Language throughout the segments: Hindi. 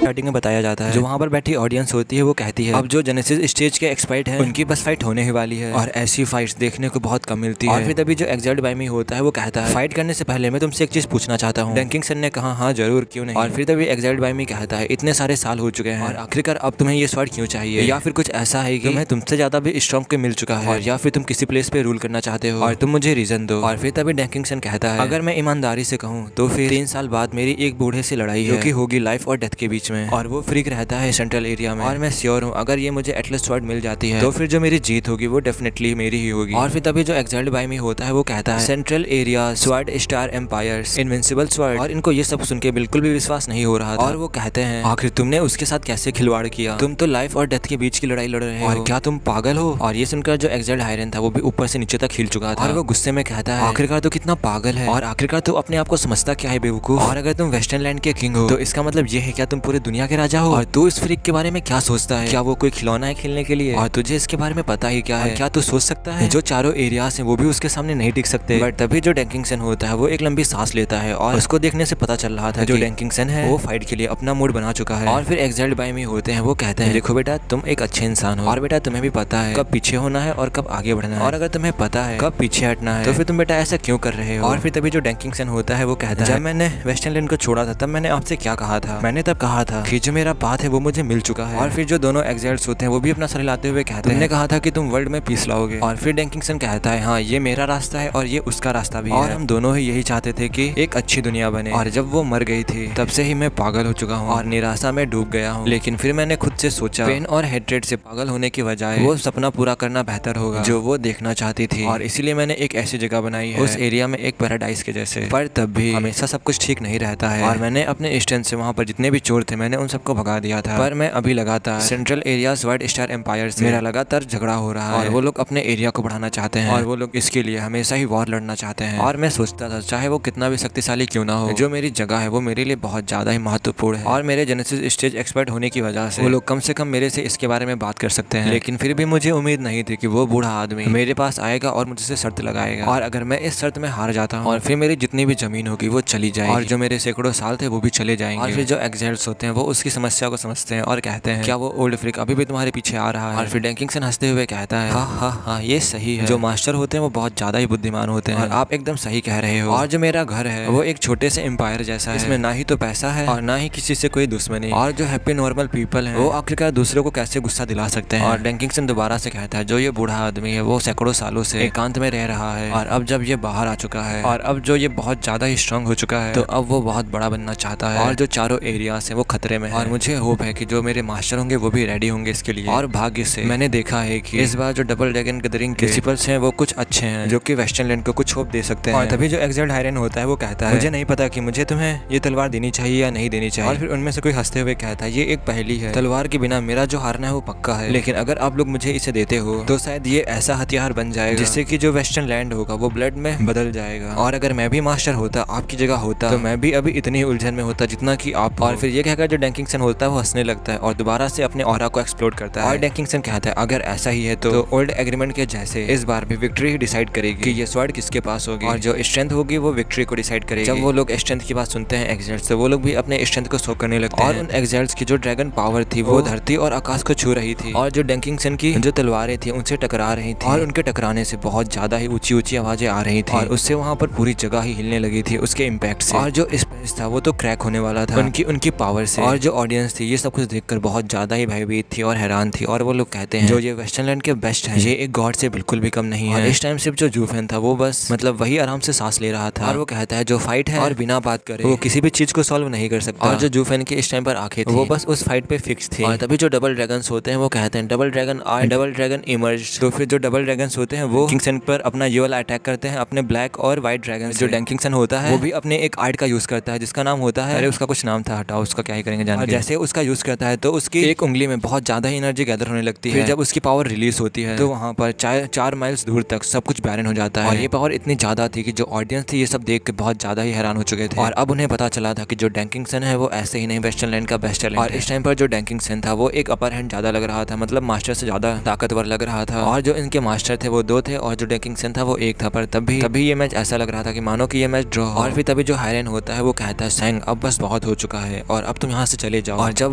स्टार्टिंग में बताया जाता है। जो वहाँ पर बैठी ऑडियंस होती है वो कहती है अब जो जेनेसिस स्टेज के एक्सपर्ट हैं उनकी बस फाइट होने ही वाली है और ऐसी फाइट्स देखने को बहुत कम मिलती है। और फिर तभी जो एग्जैल्ड बाय मी होता है वो कहता है फाइट करने से पहले मैं तुमसे एक चीज पूछना चाहता हूँ। डैंकिंगसन ने कहा हाँ जरूर क्यों नहीं। और फिर तभी एग्जैल्ड बाय मी कहता है इतने सारे साल हो चुके हैं और आखिरकार अब तुम्हें ये स्वॉर्ड क्यों चाहिए, या फिर कुछ ऐसा है कि तुम्हें तुमसे ज्यादा भी स्ट्रॉन्ग के मिल चुका है और या फिर तुम किसी प्लेस पे रूल करना चाहते हो और तुम मुझे रीजन दो। और फिर तभी डैंकिंगसन कहता है अगर मैं ईमानदारी से कहूँ तो फिर 3 साल बाद मेरी एक बूढ़े से लड़ाई है जो कि होगी लाइफ और डेथ के बीच में और वो फ्रीक रहता है सेंट्रल एरिया में और मैं श्योर हूँ अगर ये मुझे एटलस स्वॉर्ड मिल जाती है तो फिर जो मेरी जीत होगी वो डेफिनेटली मेरी ही होगी। और फिर तभी जो एग्जैल्ड बाय मी होता है वो कहता है central area sword star empires invincible sword. और इनको ये सब सुन के बिल्कुल भी विश्वास नहीं हो रहा था और वो कहते हैं आखिर तुमने उसके साथ कैसे खिलवाड़ किया, तुम तो लाइफ और डेथ के बीच की लड़ाई लड़ रहे हो और क्या तुम पागल हो। और ये सुनकर जो एग्जैल्ड हायरन था वो भी ऊपर से नीचे तक हिल चुका था और वो गुस्से में कहता है आखिरकार तो कितना पागल है और आखिरकार तो अपने आप को समझता क्या है बेवकूफ। और अगर तुम वेस्टर्न लैंड के किंग हो तो इसका मतलब ये है क्या तुम पूरी दुनिया के राजा हो। और तू इस फ्रीक के बारे में क्या सोचता है, क्या वो कोई खिलौना है खेलने के लिए और तुझे इसके बारे में पता ही क्या है। क्या तू सोच सकता है जो चारों एरियाज हैं वो भी उसके सामने नहीं टिक सकते। बट तभी जो डैंकिंगसन होता है वो एक लंबी सांस लेता है और उसको देखने से पता चल रहा था जो डैंकिंगसन है वो फाइट के लिए अपना मूड बना चुका है। और फिर एग्जैल्ड बाय मी होते हैं वो कहते हैं देखो बेटा तुम एक अच्छे इंसान हो और बेटा तुम्हें भी पता है कब पीछे होना है और कब आगे बढ़ना है और अगर तुम्हें पता है कब पीछे हटना है तो फिर तुम बेटा ऐसा क्यों कर रहे हो। और फिर तभी जो डैंकिंगसन होता है वो कहता है जब मैंने वेस्टर्न लैंड को छोड़ा था तब मैंने आपसे क्या कहा था, मैंने तब कहा था कि जो मेरा बात है वो मुझे मिल चुका है। और फिर जो दोनों एग्जैल्ड्स होते हैं वो भी अपना सर हिलाते हुए कहते हैं तुमने कहा था कि तुम वर्ल्ड में पीस लाओगे। और फिर डैंकिंगसन कहता है हाँ ये मेरा रास्ता है और ये उसका रास्ता भी है और हम दोनों ही यही चाहते थे कि एक अच्छी दुनिया बने। और जब वो मर गई थी तब से ही मैं पागल हो चुका हूँ और निराशा में डूब गया हूँ। लेकिन फिर मैंने खुद से सोचा पेन और हेट्रेड से पागल होने की बजाय वो सपना पूरा करना बेहतर होगा जो वो देखना चाहती थी और इसीलिए मैंने एक ऐसी जगह बनाई है उस एरिया में एक पैराडाइज के जैसे। पर तब भी हमेशा सब कुछ ठीक नहीं रहता है और मैंने अपने स्ट्रेंथ से वहाँ पर जितने भी चोर थे मैंने उन सबको भगा दिया था। पर मैं अभी लगातार central area world star empire से मेरा लगातार झगड़ा हो रहा है और वो लोग अपने एरिया को बढ़ाना चाहते हैं और वो लोग इसके लिए हमेशा ही वॉर लड़ना चाहते हैं। और मैं सोचता था चाहे वो कितना भी शक्तिशाली क्यों ना हो जो मेरी जगह है वो मेरे लिए बहुत ज्यादा ही महत्वपूर्ण है और मेरे जेनेसिस स्टेज एक्सपर्ट होने की वजह से वो लोग कम से कम मेरे से इसके बारे में बात कर सकते हैं। लेकिन फिर भी मुझे उम्मीद नहीं थी कि वो बूढ़ा आदमी मेरे पास आएगा और मुझसे शर्त लगाएगा और अगर मैं इस शर्त में हार जाता हूँ और फिर मेरी जितनी भी जमीन होगी वो चली जाएगी और जो मेरे सैकड़ों साल थे वो भी चले जाएंगे। और फिर जो एग्जैल्ड्स होते हैं वो उसकी समस्या को समझते हैं और कहते हैं क्या वो ओल्ड फ्रिक अभी भी तुम्हारे पीछे आ रहा है। और फिर डैंकिंगसन हंसते हुए कहता है हाँ ये सही है, जो मास्टर होते हैं वो बहुत ज्यादा ही बुद्धिमान होते हैं और आप एकदम सही कह रहे हो। और जो मेरा घर है वो एक छोटे से एम्पायर जैसा है, इसमें ना ही तो पैसा है और ना ही किसी से कोई दुश्मनी और जो हैप्पी नॉर्मल पीपल हैं वो आखिरकार दूसरों को कैसे गुस्सा दिला सकते हैं। और डैंकिंगसन दोबारा से कहता है जो ये बूढ़ा आदमी है वो सैकड़ों सालों से एकांत में रह रहा है और अब जब ये बाहर आ चुका है और अब जो ये बहुत ज्यादा ही स्ट्रांग हो चुका है तो अब वो बहुत बड़ा बनना चाहता है और जो चारों एरियाज हैं वो खतरे में है। और मुझे होप है कि जो मेरे मास्टर होंगे वो भी रेडी होंगे इसके लिए। और भाग्य से मैंने देखा है कि इस बार जो डबल ड्रैगन गैदरिंग प्रिंसिपल्स हैं वो कुछ अच्छे हैं जो कि वेस्टर्न लैंड को कुछ होप दे सकते हैं। और तभी जो एग्जैल्ड हायरन होता है वो कहता है मुझे नहीं पता कि मुझे तुम्हें ये तलवार देनी चाहिए या नहीं देनी चाहिए। और फिर उनमें से कोई हंसते हुए कहता है ये एक पहेली है, तलवार के बिना मेरा जो हारना है वो पक्का है, लेकिन अगर आप लोग मुझे इसे देते हो तो शायद ये ऐसा हथियार बन जाएगा जिससे कि जो वेस्टर्न लैंड होगा वो ब्लड में बदल जाएगा। और अगर मैं भी मास्टर होता आपकी जगह होता तो मैं भी अभी इतनी उलझन में होता जितना कि आप। और फिर ये कहकर जो डैंकिंगसन होता है वो हंसने लगता है और दोबारा से अपने ऑरा को एक्सप्लोड करता है। और डैंकिंगसन कहता है अगर ऐसा ही है तो ओल्ड एग्रीमेंट के जैसे इस बार भी विक्ट्री ही डिसाइड करेगी कि ये स्वॉर्ड किसके पास होगी और जो स्ट्रेंथ होगी वो विक्ट्री को डिसाइड करेगी। जब वो लोग स्ट्रेंथ की बात सुनते हैं एग्जैल्ड्स तो वो लोग भी अपने स्ट्रेंथ को शो करने लगते हैं और उन एग्जैल्ड्स की जो ड्रैगन पावर थी वो धरती और आकाश को छू रही थी और जो डैंकिंगसन की जो तलवारें थी उनसे टकरा रही थी और उनके टकराने से बहुत ज्यादा ही ऊंची ऊंची आवाजें आ रही थी और उससे वहाँ पर पूरी जगह ही हिलने लगी थी उसके इम्पैक्ट से। और जो स्पेस था वो तो क्रैक होने वाला था उनकी पावर से। और जो ऑडियंस थी ये सब कुछ देखकर बहुत ज्यादा ही भयभीत थी और हैरान थी। और वो लोग कहते हैं जो ये वेस्टर्न लैंड के बेस्ट है ये एक गॉड से बिल्कुल भी कम नहीं है। इस टाइम सिर्फ जो जूफेन था वो बस मतलब वही आराम से सांस ले रहा था। और वो कहता है जो फाइट है और बिना बात करे वो किसी भी चीज को सॉल्व नहीं कर सकता। और जो जूफेन की इस टाइम पर आंखें थी वो बस उस फाइट पे फिक्स थी। और तभी जो डबल ड्रैगन्स होते हैं वो कहते हैं डबल ड्रैगन आए, डबल ड्रैगन इमर्ज। तो फिर जो डबल ड्रैगन्स होते हैं वो किंगसन पर अपना ये वाला अटैक करते हैं अपने ब्लैक और व्हाइट ड्रैगन। जो डैंकिंगसन होता है वो भी अपने एक आर्ट का यूज करता है जिसका नाम होता है, अरे उसका कुछ नाम था हटाओ उसका क्या ही करेंगे जान। जैसे उसका यूज करता है तो उसकी एक उंगली में बहुत ज्यादा ही एनर्जी गैदर होने लगती है। जब उसकी पावर रिलीज होती है तो वहाँ पर 4 माइल्स दूर तक सब कुछ बैरन हो जाता है। और ये पावर इतनी ज्यादा थी कि जो ऑडियंस थी ये सब देख के बहुत ज्यादा ही हैरान हो चुके थे। और अब उन्हें पता चला था कि जो डैंकिंगसन है वो ऐसे ही नहीं वेस्टर्न लैंड का बेस्ट टैलेंट है। और इस टाइम पर जो डैंकिंगसन था वो एक अपर हैंड ज्यादा लग रहा था, मतलब मास्टर से ज्यादा ताकतवर लग रहा था। और जो इनके मास्टर थे वो 2 थे और जो डैंकिंगसन था वो 1 था। पर तभी ये मैच ऐसा लग रहा था कि मानो कि ये मैच ड्रॉ। और फिर तभी जो हायरन होता है वो कहता है सैंग अब बस बहुत हो चुका है और अब तुम यहाँ से चले जाओ। और जब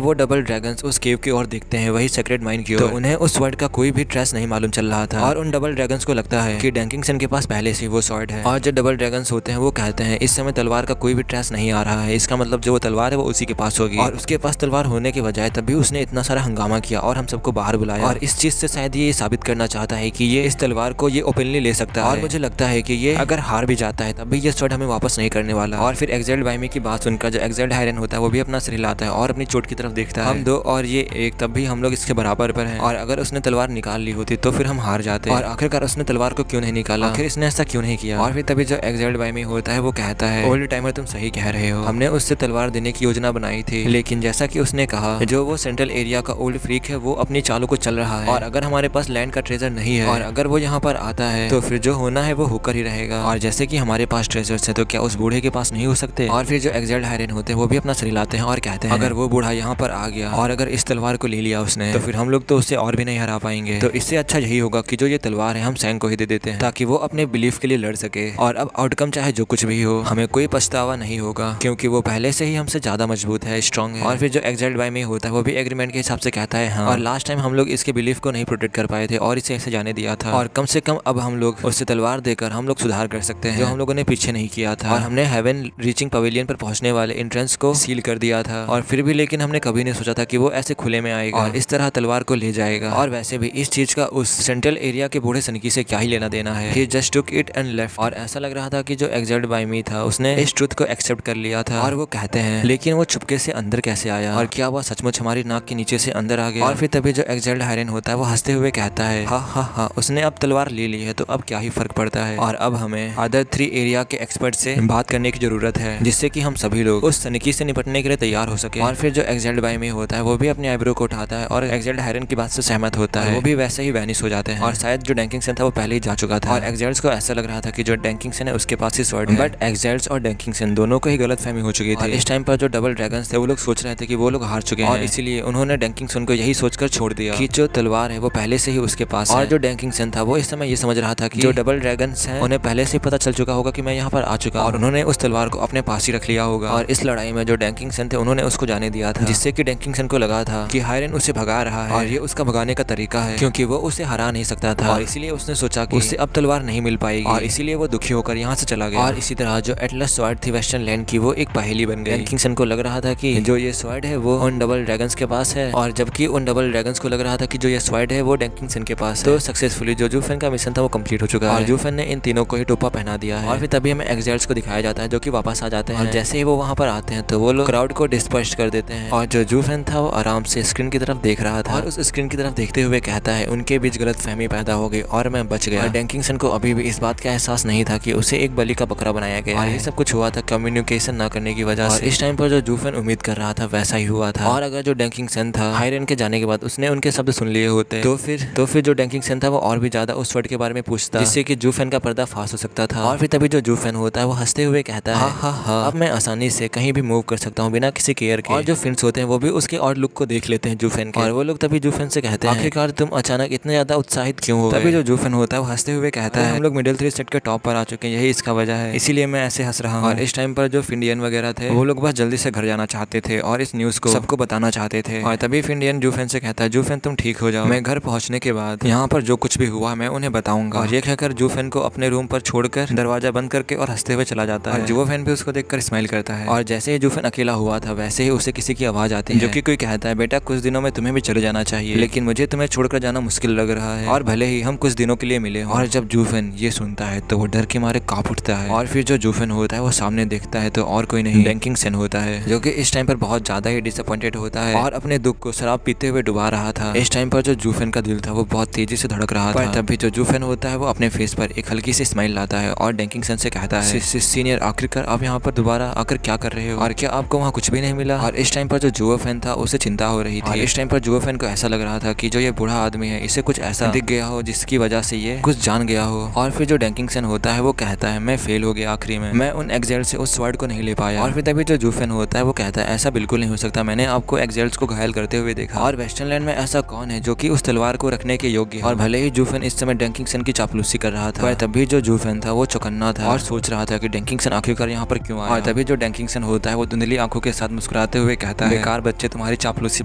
वो डबल ड्रैगन्स उस केव की ओर देखते हैं, वही सेक्रेट माइन की ओर, तो उन्हें उस स्वॉर्ड का कोई भी ट्रेस नहीं मालूम चल रहा था। और उन डबल ड्रैगन्स को लगता है कि डैंकिंगसन के पास पहले से वो स्वॉर्ड है। और जो डबल ड्रैगन्स होते हैं वो कहते हैं इस समय तलवार का कोई भी ट्रेस नहीं आ रहा है, इसका मतलब जो वो तलवार है वो उसी के पास होगी। और उसके पास तलवार होने के बजाय तब भी उसने इतना सारा हंगामा किया और हम सबको बाहर बुलाया। और इस चीज से शायद ये साबित करना चाहता है कि ये इस तलवार को ये ओपनली ले सकता है। और मुझे लगता है कि ये अगर हार भी जाता है तब भी ये स्वॉर्ड हमें वापस नहीं करने वाला। और फिर एक्साइल्ड बाइमी की बात सुनकर जो एक्साइल्ड हायरन होता है वो भी अपना सिर हिलाता है और अपनी चोट की तरफ देखता है। हम दो और ये एक, तब भी हम लोग इसके बराबर पर हैं। और अगर उसने तलवार निकाल ली होती तो फिर हम हार जाते। और आखिरकार उसने तलवार को क्यों नहीं निकाला, आखिर इसने ऐसा क्यों नहीं किया। और फिर तभी जो एक्साइल्ड बाइमी होता है वो कहता है ओल्ड टाइमर तुम सही कह रहे हो, हमने उससे तलवार देने की योजना बनाई थी, लेकिन जैसा कि उसने कहा जो वो सेंट्रल एरिया का ओल्ड फ्रीक है वो अपनी चालों को चल रहा है। और अगर हमारे पास लैंड का ट्रेजर नहीं है और अगर वो यहाँ पर आता है तो फिर जो होना है वो होकर ही रहेगा। और जैसे कि हमारे पास ट्रेजर्स है तो क्या उस बूढ़े के पास नहीं हो सकते। और फिर जो एक्साइल्ड हायरन होते हैं वो भी अपना सिर हिलाते हैं और कहते हैं अगर वो बूढ़ा यहाँ पर आ गया और अगर इस तलवार को ले लिया उसने तो फिर हम लोग तो उससे और भी नहीं हरा पाएंगे। तो इससे अच्छा यही होगा कि जो ये तलवार है हम सैंग को ही दे देते हैं ताकि वो अपने बिलीफ के लिए लड़ सके। और अब आउटकम चाहे जो कुछ भी हो हमें कोई पछतावा नहीं होगा क्योंकि वो पहले से ही हमसे ज्यादा मजबूत है, स्ट्रॉन्ग है। और फिर जो एक्साइल्ड बाइमी होता है वो भी एग्रीमेंट के हिसाब से कहता है हाँ। और लास्ट टाइम हम लोग इसके बिलीफ को नहीं प्रोटेक्ट कर पाए थे और इसे ऐसे जाने दिया था और कम से कम अब हम लोग उससे तलवार देकर हम लोग सुधार कर सकते हैं जो हम लोगों ने पीछे नहीं किया था। और हमने हेवन रीचिंग पवेलियन पर पहुंचने वाले एंट्रेंस को सील कर दिया था और फिर भी लेकिन हमने कभी नहीं सोचा था कि वो ऐसे खुले में आएगा और इस तरह तलवार को ले जाएगा। और वैसे भी इस चीज का उस सेंट्रल एरिया के बूढ़े सनकी से क्या ही लेना देना है। He just took it and left। और ऐसा लग रहा था कि जो एक्साइल्ड बाइमी था उसने इस ट्रुथ को एक्सेप्ट कर लिया था। और वो कहते हैं लेकिन वो चुपके से अंदर कैसे आया और क्या वो सचमुच हमारी नाक के नीचे से अंदर आ गया। और फिर तभी जो एक्साइल्ड हायरन होता है वो हंसते हुए कहता है हाँ उसने अब तलवार ले ली है तो अब क्या ही फर्क पड़ता है। और अब हमें अदर 3 एरिया के एक्सपर्ट से बात करने की जरूरत है जिससे कि हम सभी लोग उस सनकी से निपटने के लिए तैयार हो सके। और फिर जो एक्साइल्ड बाइमी होता है वो भी अपने आईब्रो को उठाता है और एक्साइल्ड हायरन की बात से सहमत होता है। वो भी वैसे ही वैनिश हो जाते हैं और शायद जो डैंकिंगसन था वो पहले ही जा चुका था। और एक्साइल्ड्स को ऐसा लग रहा था कि जो डैंकिंगसन है उसके पास ही स्वॉर्ड है, बट एक्साइल्ड्स और डैंकिंगसन दोनों को ही गलतफहमी हो चुकी थी। और इस टाइम पर जो डबल ड्रैगन्स थे वो लोग सोच रहे थे कि वो लोग हार चुके हैं और इसीलिए उन्होंने डैंकिंगसन को यही सोचकर छोड़ दिया कि जो तलवार है वो पहले से ही उसके पास है। और जो डैंकिंगसन था वो इस समय ये समझ रहा था कि जो डबल ड्रैगन्स हैं उन्हें पहले से पता चल चुका होगा कि मैं यहाँ पर आ चुका और उन्होंने उस तलवार को अपने पास ही रख लिया होगा। और इस लड़ाई में जो डैंकिंगसन थे उन्होंने उसको जाने दिया था जिससे कि डैंकिंगसन को लगा था कि हायरन उसे भगा रहा है और ये उसका भगाने का तरीका है क्योंकि वो उसे हरा नहीं सकता था। और इसीलिए उसने सोचा कि उससे अब तलवार नहीं मिल पाएगी और इसीलिए वो दुखी होकर यहाँ से चला गया। और इसी तरह जो एटलस स्वॉर्ड थी वेस्टर्न लैंड की वो एक पहेली बन गई। डैंकिंगसन को लग रहा था कि जो ये स्वॉर्ड है वो उन डबल ड्रैगन्स के पास है और जबकि उन डबल ड्रैगन्स को लग रहा था कि जो ये स्वॉर्ड है वो डैंकिंगसन के पास है। तो सक्सेसफुली जो जूफेन का मिशन था वो कंप्लीट हो चुका है और जूफेन ने इन तीनों को ही टोपा पहना दिया है। और फिर तभी हमें एक्साइल्ड्स को दिखाया जाता है जो कि वापस आ जाते हैं और जैसे ही वो वहाँ पर आते हैं तो वो लोग क्राउड को डिस्पर्स कर देते हैं और जो जूफेन था वो आराम से स्क्रीन की तरफ देख रहा था और उस स्क्रीन की तरफ देखते हुए कहता है उनके बीच गलतफहमी पैदा हो गई और मैं बच गया। डैंकिंगसन को अभी भी इस बात का एहसास नहीं था कि उसे एक बलि का बकरा बनाया गया है। ये सब कुछ हुआ था कम्युनिकेशन ना करने की वजह से। इस टाइम पर जो जूफेन उम्मीद कर रहा था वैसा ही हुआ था। और अगर जो डैंकिंगसन था हायरन के जाने के बाद उसने उनके शब्द सुन लिए होते तो फिर जो डैंकिंगसन था वो और भी ज्यादा उस वर्ड के बारे में पूछता जिससे कि जूफेन का पर्दा फास हो सकता था। और फिर तभी जो जूफेन होता है वो हंसते हुए कहता है हाँ अब मैं आसानी से कहीं भी मूव कर सकता हूँ बिना किसी केयर के। और जो फिन्स होते हैं वो भी उसके और लुक को देख लेते हैं जूफेन के और वो लोग तभी जूफेन से कहते हैं आखिरकार तुम अचानक इतने ज्यादा उत्साहित क्यों हो। तभी जो जूफेन होता है वो हंसते हुए कहता है हम लोग मिडिल 3 सेट के टॉप पर आ चुके हैं, यही इसका वजह है, इसीलिए मैं ऐसे हंस रहा हूँ। और इस टाइम पर जो फिंडियन वगैरह थे वो लोग बस जल्दी से घर जाना चाहते थे और इस न्यूज को सबको बताना चाहते थे। और तभी फिंडियन जूफेन से कहता है जूफेन तुम ठीक हो जाओ, मैं घर पहुंचने के बाद यहाँ पर जो कुछ भी हुआ मैं उन्हें बताऊंगा। और ये कहकर जूफेन को अपने रूम पर छोड़कर दरवाजा बंद करके और हंसते हुए चला जाता है। जूफेन भी उसको देखकर स्माइल करता है। और जैसे ही जूफेन अकेला हुआ था वैसे ही उसे किसी की आवाज आती है जो कि कोई कहता है बेटा कुछ दिनों में तुम्हें भी चले जाना चाहिए, लेकिन मुझे तुम्हें छोड़कर जाना मुश्किल लग रहा है और भले ही हम कुछ दिनों के लिए मिले। और जब जूफेन ये सुनता है तो वो डर के मारे कांप उठता है। और फिर जो जूफेन होता है वो सामने देखता है तो और कोई नहीं डैंकिंगसन होता है जो कि इस टाइम पर बहुत ज्यादा ही डिसअपॉइंटेड होता है और अपने दुख को शराब पीते हुए डुबा रहा था। इस टाइम पर जो जूफेन का दिल था वो बहुत तेजी से धड़क रहा था। तभी जो जूफेन होता है वो अपने फेस पर एक हल्की सी स्माइल लाता है और डैंकिंगसन से कहता है सीनियर आखिरकार आप यहाँ पर दोबारा आकर क्या कर रहे हो और क्या आपको वहाँ कुछ भी नहीं मिला। और इस टाइम पर जो जूफेन था उसे चिंता हो रही थी। इस टाइम पर जूफेन को ऐसा लग रहा था कि जो ये बूढ़ा आदमी है इसे कुछ ऐसा दिख गया हो जिसकी वजह से ये कुछ जान गया हो। और फिर जो डैंकिंगसन होता है वो कहता है मैं फेल हो गया आखिरी में, मैं उन एक्साइल्ड से उस स्वॉर्ड को नहीं ले पाया। और फिर तभी जो जूफेन होता है वो कहता है ऐसा बिल्कुल नहीं हो सकता, मैंने आपको एक्साइल्ड्स को घायल करते हुए देखा और वेस्टर्न लैंड में ऐसा कौन है जो कि उस तलवार को रखने के योग्य है। और भले ही जूफेन इस समय डैंकिंगसन की चापलूसी कर रहा था तभी जो जूफेन था वो चौकन्ना था और सोच रहा था कि डैंकिंगसन आखिरकार यहाँ पर क्यों आया। और तभी जो डैंकिंगसन होता है वो धुंधली आंखों के साथ मुस्कुराते हुए कहता है, बेकार बच्चे, तुम्हारी चापलूसी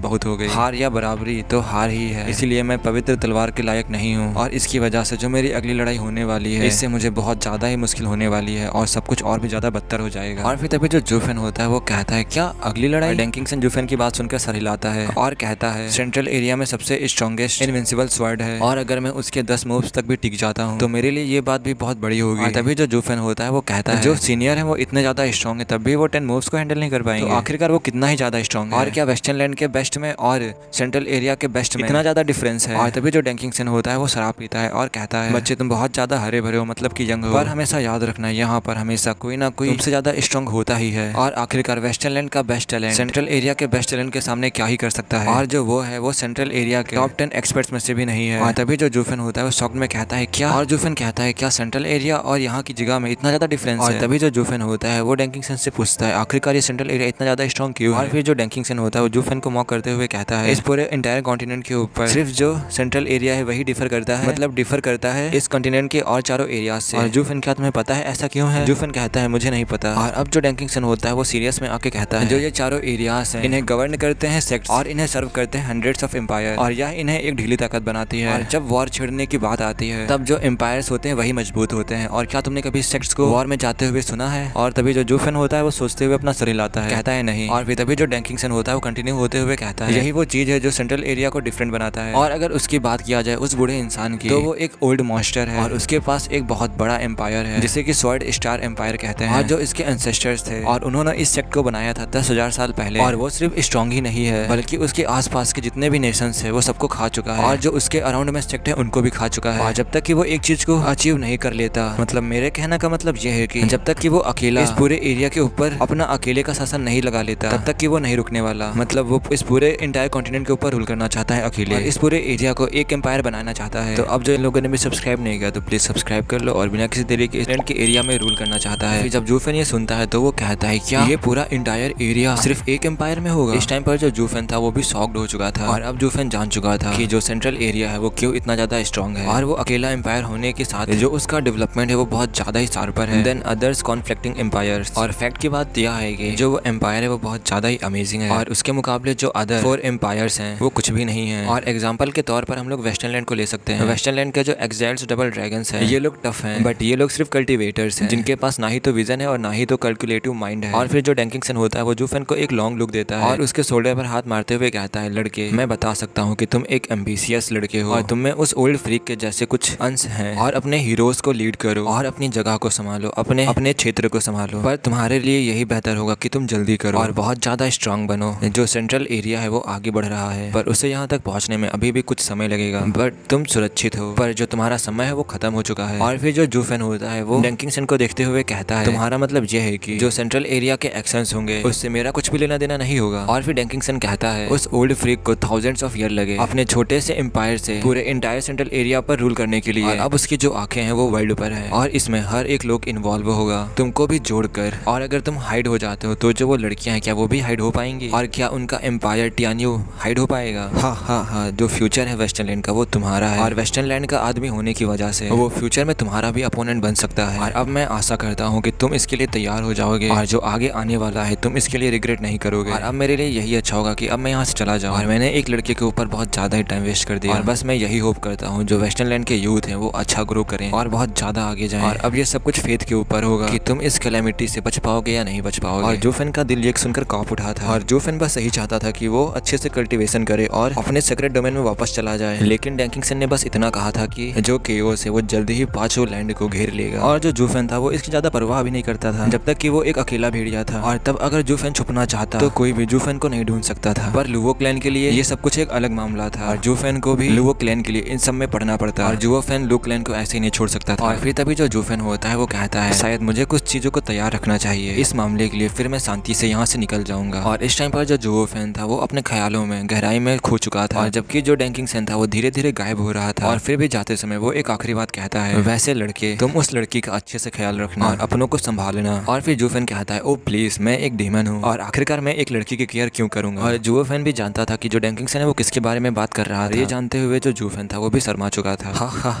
बहुत हो गई। हार या बराबरी तो हार ही है, इसीलिए मैं पवित्र तलवार के लायक नहीं हूँ और इसकी वजह से जो मेरी अगली लड़ाई होने वाली है इससे मुझे बहुत ज्यादा ही मुश्किल होने वाली है और सब कुछ और भी ज्यादा बदतर हो जाएगा। और फिर तभी जो जूफेन होता है वो कहता है, क्या अगली लड़ाई? डेंकिंगसन जूफेन की बात सुनकर सर हिलाता है और कहता है, सेंट्रल एरिया में सबसे स्ट्रॉन्गेस्ट इनविंसिबल स्वर्ड है और अगर मैं उसके 10 मूव्स तक भी टिक जाता हूँ तो मेरे लिए ये बात भी बहुत बड़ी होगी। तभी जो जूफेन होता है वो कहता है, जो सीनियर है वो इतने ज्यादा स्ट्रॉन्ग है तब भी वो 10 मूव्स को हैंडल नहीं कर पाएंगे, तो आखिरकार वो कितना ही ज्यादा स्ट्रॉन्ग है। और क्या वेस्टर्न लैंड के बेस्ट में और सेंट्रल एरिया के बेस्ट में इतना ज्यादा डिफरेंस है? और तभी जो डेंकिंगसन होता है वो शराब पीता है और कहता है, बच्चे तुम बहुत ज्यादा हरे भरे हो, मतलब कि यंग हो, पर हमेशा याद रखना यहाँ पर हमेशा कोई ना कोई तुमसे ज्यादा स्ट्रॉन्ग होता ही है और आखिरकार वेस्टर्न लैंड का बेस्ट टैलेंट सेंट्रल एरिया के बेस्ट टैलेंट के सामने क्या ही कर सकता है, और जो वो है वो सेंट्रल एरिया के टॉप 10 एक्सपर्ट्स में से भी नहीं है। और तभी जो जूफेन होता है वो शॉक में कहता है, क्या? और जूफेन कहता है, क्या सेंट्रल एरिया और यहाँ की जगह में इतना ज्यादा डिफरेंस है? और तभी जो जूफेन होता है वो डेंकिंगसन से पूछता है, आखिरकार ये सेंट्रल एरिया इतना ज्यादा स्ट्रॉन्ग क्यों है? और फिर जो डेंकिंगसन होता है वो जूफेन को मॉक करते हुए कहता है, इस पूरे इंटायर कॉन्टिनेंट के ऊपर सिर्फ जो सेंट्रल एरिया है वही डिफर करता है, मतलब डिफर करता है इस कॉन्टिनेंट के और चारों एरिया से। और जूफेन, क्या तुम्हें पता है ऐसा क्यों है? जूफेन कहता है, मुझे नहीं पता। और अब जो डेंकिंगसन होता है वो सीरियस में आके कहता है, जो ये चारों एरियाज हैं इन्हें गवर्न करते हैं सेक्ट्स और इन्हें सर्व करते हैं हंड्रेड्स ऑफ एम्पायर और यह इन्हें एक ढीली ताकत बनाती है। और जब वॉर छेड़ने की बात आती है तब जो एम्पायर्स होते हैं वही मजबूत होते हैं। और क्या तुमने कभी सेक्ट्स को वॉर में जाते हुए सुना है? और तभी जो जूफेन होता है वो सोचते हुए अपना सर हिलाता है, कहता है नहीं। और फिर तभी जो डेंकिंगसन होता है वो कंटिन्यू होते हुए कहता है, यही वो चीज है जो सेंट्रल एरिया को डिफरेंट बनाता है। और अगर उसकी बात किया जाए उस बूढ़े इंसान की, तो वो एक ओल्ड मॉन्स्टर है और उसके पास एक बहुत बड़ा एम्पायर है जिसे कि स्वॉर्ड स्टार एम्पायर कहते हैं, और जो इसके एंसेस्टर्स थे और उन्होंने इस सेक्ट को बनाया था 10,000 साल पहले। और वो सिर्फ स्ट्रॉन्ग ही नहीं है बल्कि उसके आसपास के जितने भी नेशंस है वो सबको खा चुका है और जो उसके अराउंड में सेक्ट है उनको भी खा चुका है। और जब तक कि वो एक चीज को अचीव नहीं कर लेता, मतलब मेरे कहने का मतलब ये है कि जब तक कि वो अकेला इस पूरे एरिया के ऊपर अपना अकेले का शासन नहीं लगा लेता तब तक कि वो नहीं रुकने वाला। मतलब वो इस पूरे इंटायर कॉन्टिनेंट के ऊपर रूल करना चाहता है अकेले और इस पूरे एरिया को एक एम्पायर बनाना चाहता है। तो अब जो इन लोगों ने भी सब्सक्राइब नहीं किया तो प्लीज सब्सक्राइब कर लो और बिना किसी तरीके के एरिया में रूल करना चाहता है। जब जूफेन ये सुनता है तो वो कहता है, क्या ये पूरा इंटायर एरिया सिर्फ एक एम्पायर में होगा? इस टाइम पर जो जूफेन था वो भी शॉक्ड हो चुका था और अब जूफेन जान चुका था कि जो सेंट्रल एरिया है वो क्यों इतना ज्यादा स्ट्रॉन्ग है और वो अकेला एम्पायर होने के साथ जो उसका डेवलपमेंट है वो बहुत ज्यादा ही शार्पर है देन अदर्स कॉन्फ्लिक्टिंग एम्पायर्स। और फैक्ट की बात यह है कि जो वो एम्पायर है वो बहुत ज्यादा ही अमेजिंग है और उसके मुकाबले जो अदर 4 एम्पायर्स हैं वो कुछ भी नहीं है। और एग्जांपल के तौर पर हम लोग वेस्टर्न लैंड को ले सकते हैं। वेस्टर्न लैंड के जो एक्साइल्स डबल ड्रैगन्स हैं ये लोग टफ हैं बट ये लोग सिर्फ कल्टिवेटर्स हैं जिनके पास ना ही तो विजन है और ना ही तो कैलकुलेटिव माइंड है। और फिर जो डेंकिंगसन होता है वो जूफेन को एक लॉन्ग लुक देता है और उसके शोल्डर पर हाथ मारते हुए कहता है, लड़के मैं बता सकता हूँ कि तुम एक एम्बिशियस लड़के हो और तुम में उस ओल्ड फ्रीक के जैसे कुछ अंश हैं और अपने हीरोज को लीड करो और अपनी जगह को संभालो, अपने क्षेत्र को संभालो, पर तुम्हारे लिए यही बेहतर होगा कि तुम जल्दी करो और बहुत ज्यादा स्ट्रांग बनो। जो सेंट्रल एरिया है वो आगे बढ़ रहा है पर उसे यहाँ तक पहुँचने में अभी भी कुछ समय लगेगा बट तुम सुरक्षित हो, पर जो तुम्हारा समय है वो खत्म हो चुका है। और फिर जो जूफेन होता है वो डेंकिंगसन को देखते हुए कहता है, तुम्हारा मतलब ये है कि जो सेंट्रल एरिया के एक्शंस होंगे उससे मेरा कुछ भी लेना देना नहीं होगा। और फिर डेंकिंगसन कहता है, उस ओल्ड फ्रीक को थाउजेंड्स ऑफ ईयर लगे अपने छोटे से एम्पायर से पूरे इंटायर सेंट्रल एरिया पर रूल करने के लिए, और अब उसकी जो आंखें हैं वो वर्ल्ड पर है और इसमें हर एक लोग इन्वॉल्व होगा तुमको भी जोड़कर। और अगर तुम हाइड हो जाते हो तो जो वो लड़कियां हैं क्या वो भी हाइड हो पाएंगी और क्या उनका एम्पायर टियान्यू हाइड हो पाएगा? हाँ, जो फ्यूचर है वेस्टर्न लैंड का वो तुम्हारा है और वेस्टर्न लैंड का आदमी होने की वजह से वो फ्यूचर में तुम्हारा भी अपोनेंट बन सकता है। और अब मैं आशा करता हूँ कि तुम इसके लिए तैयार हो जाओगे और जो आगे आने वाला है तुम इसके लिए रिग्रेट नहीं करोगे। और अब मेरे लिए यही अच्छा होगा कि अब मैं यहाँ से चला जाऊँ और मैंने एक लड़के के ऊपर बहुत ज्यादा ही टाइम वेस्ट कर दिया और बस मैं यही होप करता हूँ जो वेस्टर्न लैंड के यूथ हैं वो अच्छा ग्रो करें और बहुत ज्यादा आगे जाएं। और अब ये सब कुछ फेथ के ऊपर होगा कि तुम इस कैलेमिटी से बच पाओगे या नहीं बच पाओगे। और जूफेन का दिल ये सुनकर कांप उठा था और जूफेन बस यही चाहता था कि वो अच्छे से कल्टीवेशन करे और अपने सीक्रेट डोमेन में वापस चला जाए। लेकिन डेंकिंगसन ने बस इतना कहा था कि जो केओस है वो जल्दी ही 5 लैंड को घेर लेगा। और जो जूफेन था वो इसकी ज्यादा परवाह भी नहीं करता था जब तक कि वो एक अकेला भेड़िया था। और तब अगर जूफेन छुपना चाहता तो कोई भी जूफेन को नहीं ढूंढ सकता था, पर लुवो क्लैन के लिए ये सब कुछ एक अलग मामला था और जूफेन को भी लुवो क्लैन के लिए इन सब में पढ़ना पड़ता और जूफेन लू क्लैन को ऐसे ही नहीं छोड़ सकता था। और फिर तभी जो जूफेन होता है वो कहता है, शायद मुझे कुछ चीजों को तैयार रखना चाहिए इस मामले के लिए, फिर मैं शांति से यहाँ से निकल जाऊंगा। और इस टाइम पर जो जूफेन था वो अपने ख्यालों में गहराई में खो चुका था और जबकि जो डेंकिंगसन था वो धीरे धीरे गायब हो रहा था। और फिर भी जाते समय वो एक आखिरी बात कहता है, वैसे लड़के तुम उस लड़की का अच्छे से ख्याल रखना और अपनों को संभालना। और फिर जूफेन कहता है, ओ प्लीज मैं एक डीमन हूँ और आखिरकार मैं एक लड़की की केयर क्यों करूंगा। और जूफेन भी जानता था कि जो डेंकिंगसन है वो किसके बारे में बात कर रहा था। ये जानते हुए जो जूफेन था वो भी शर्मा चुका था।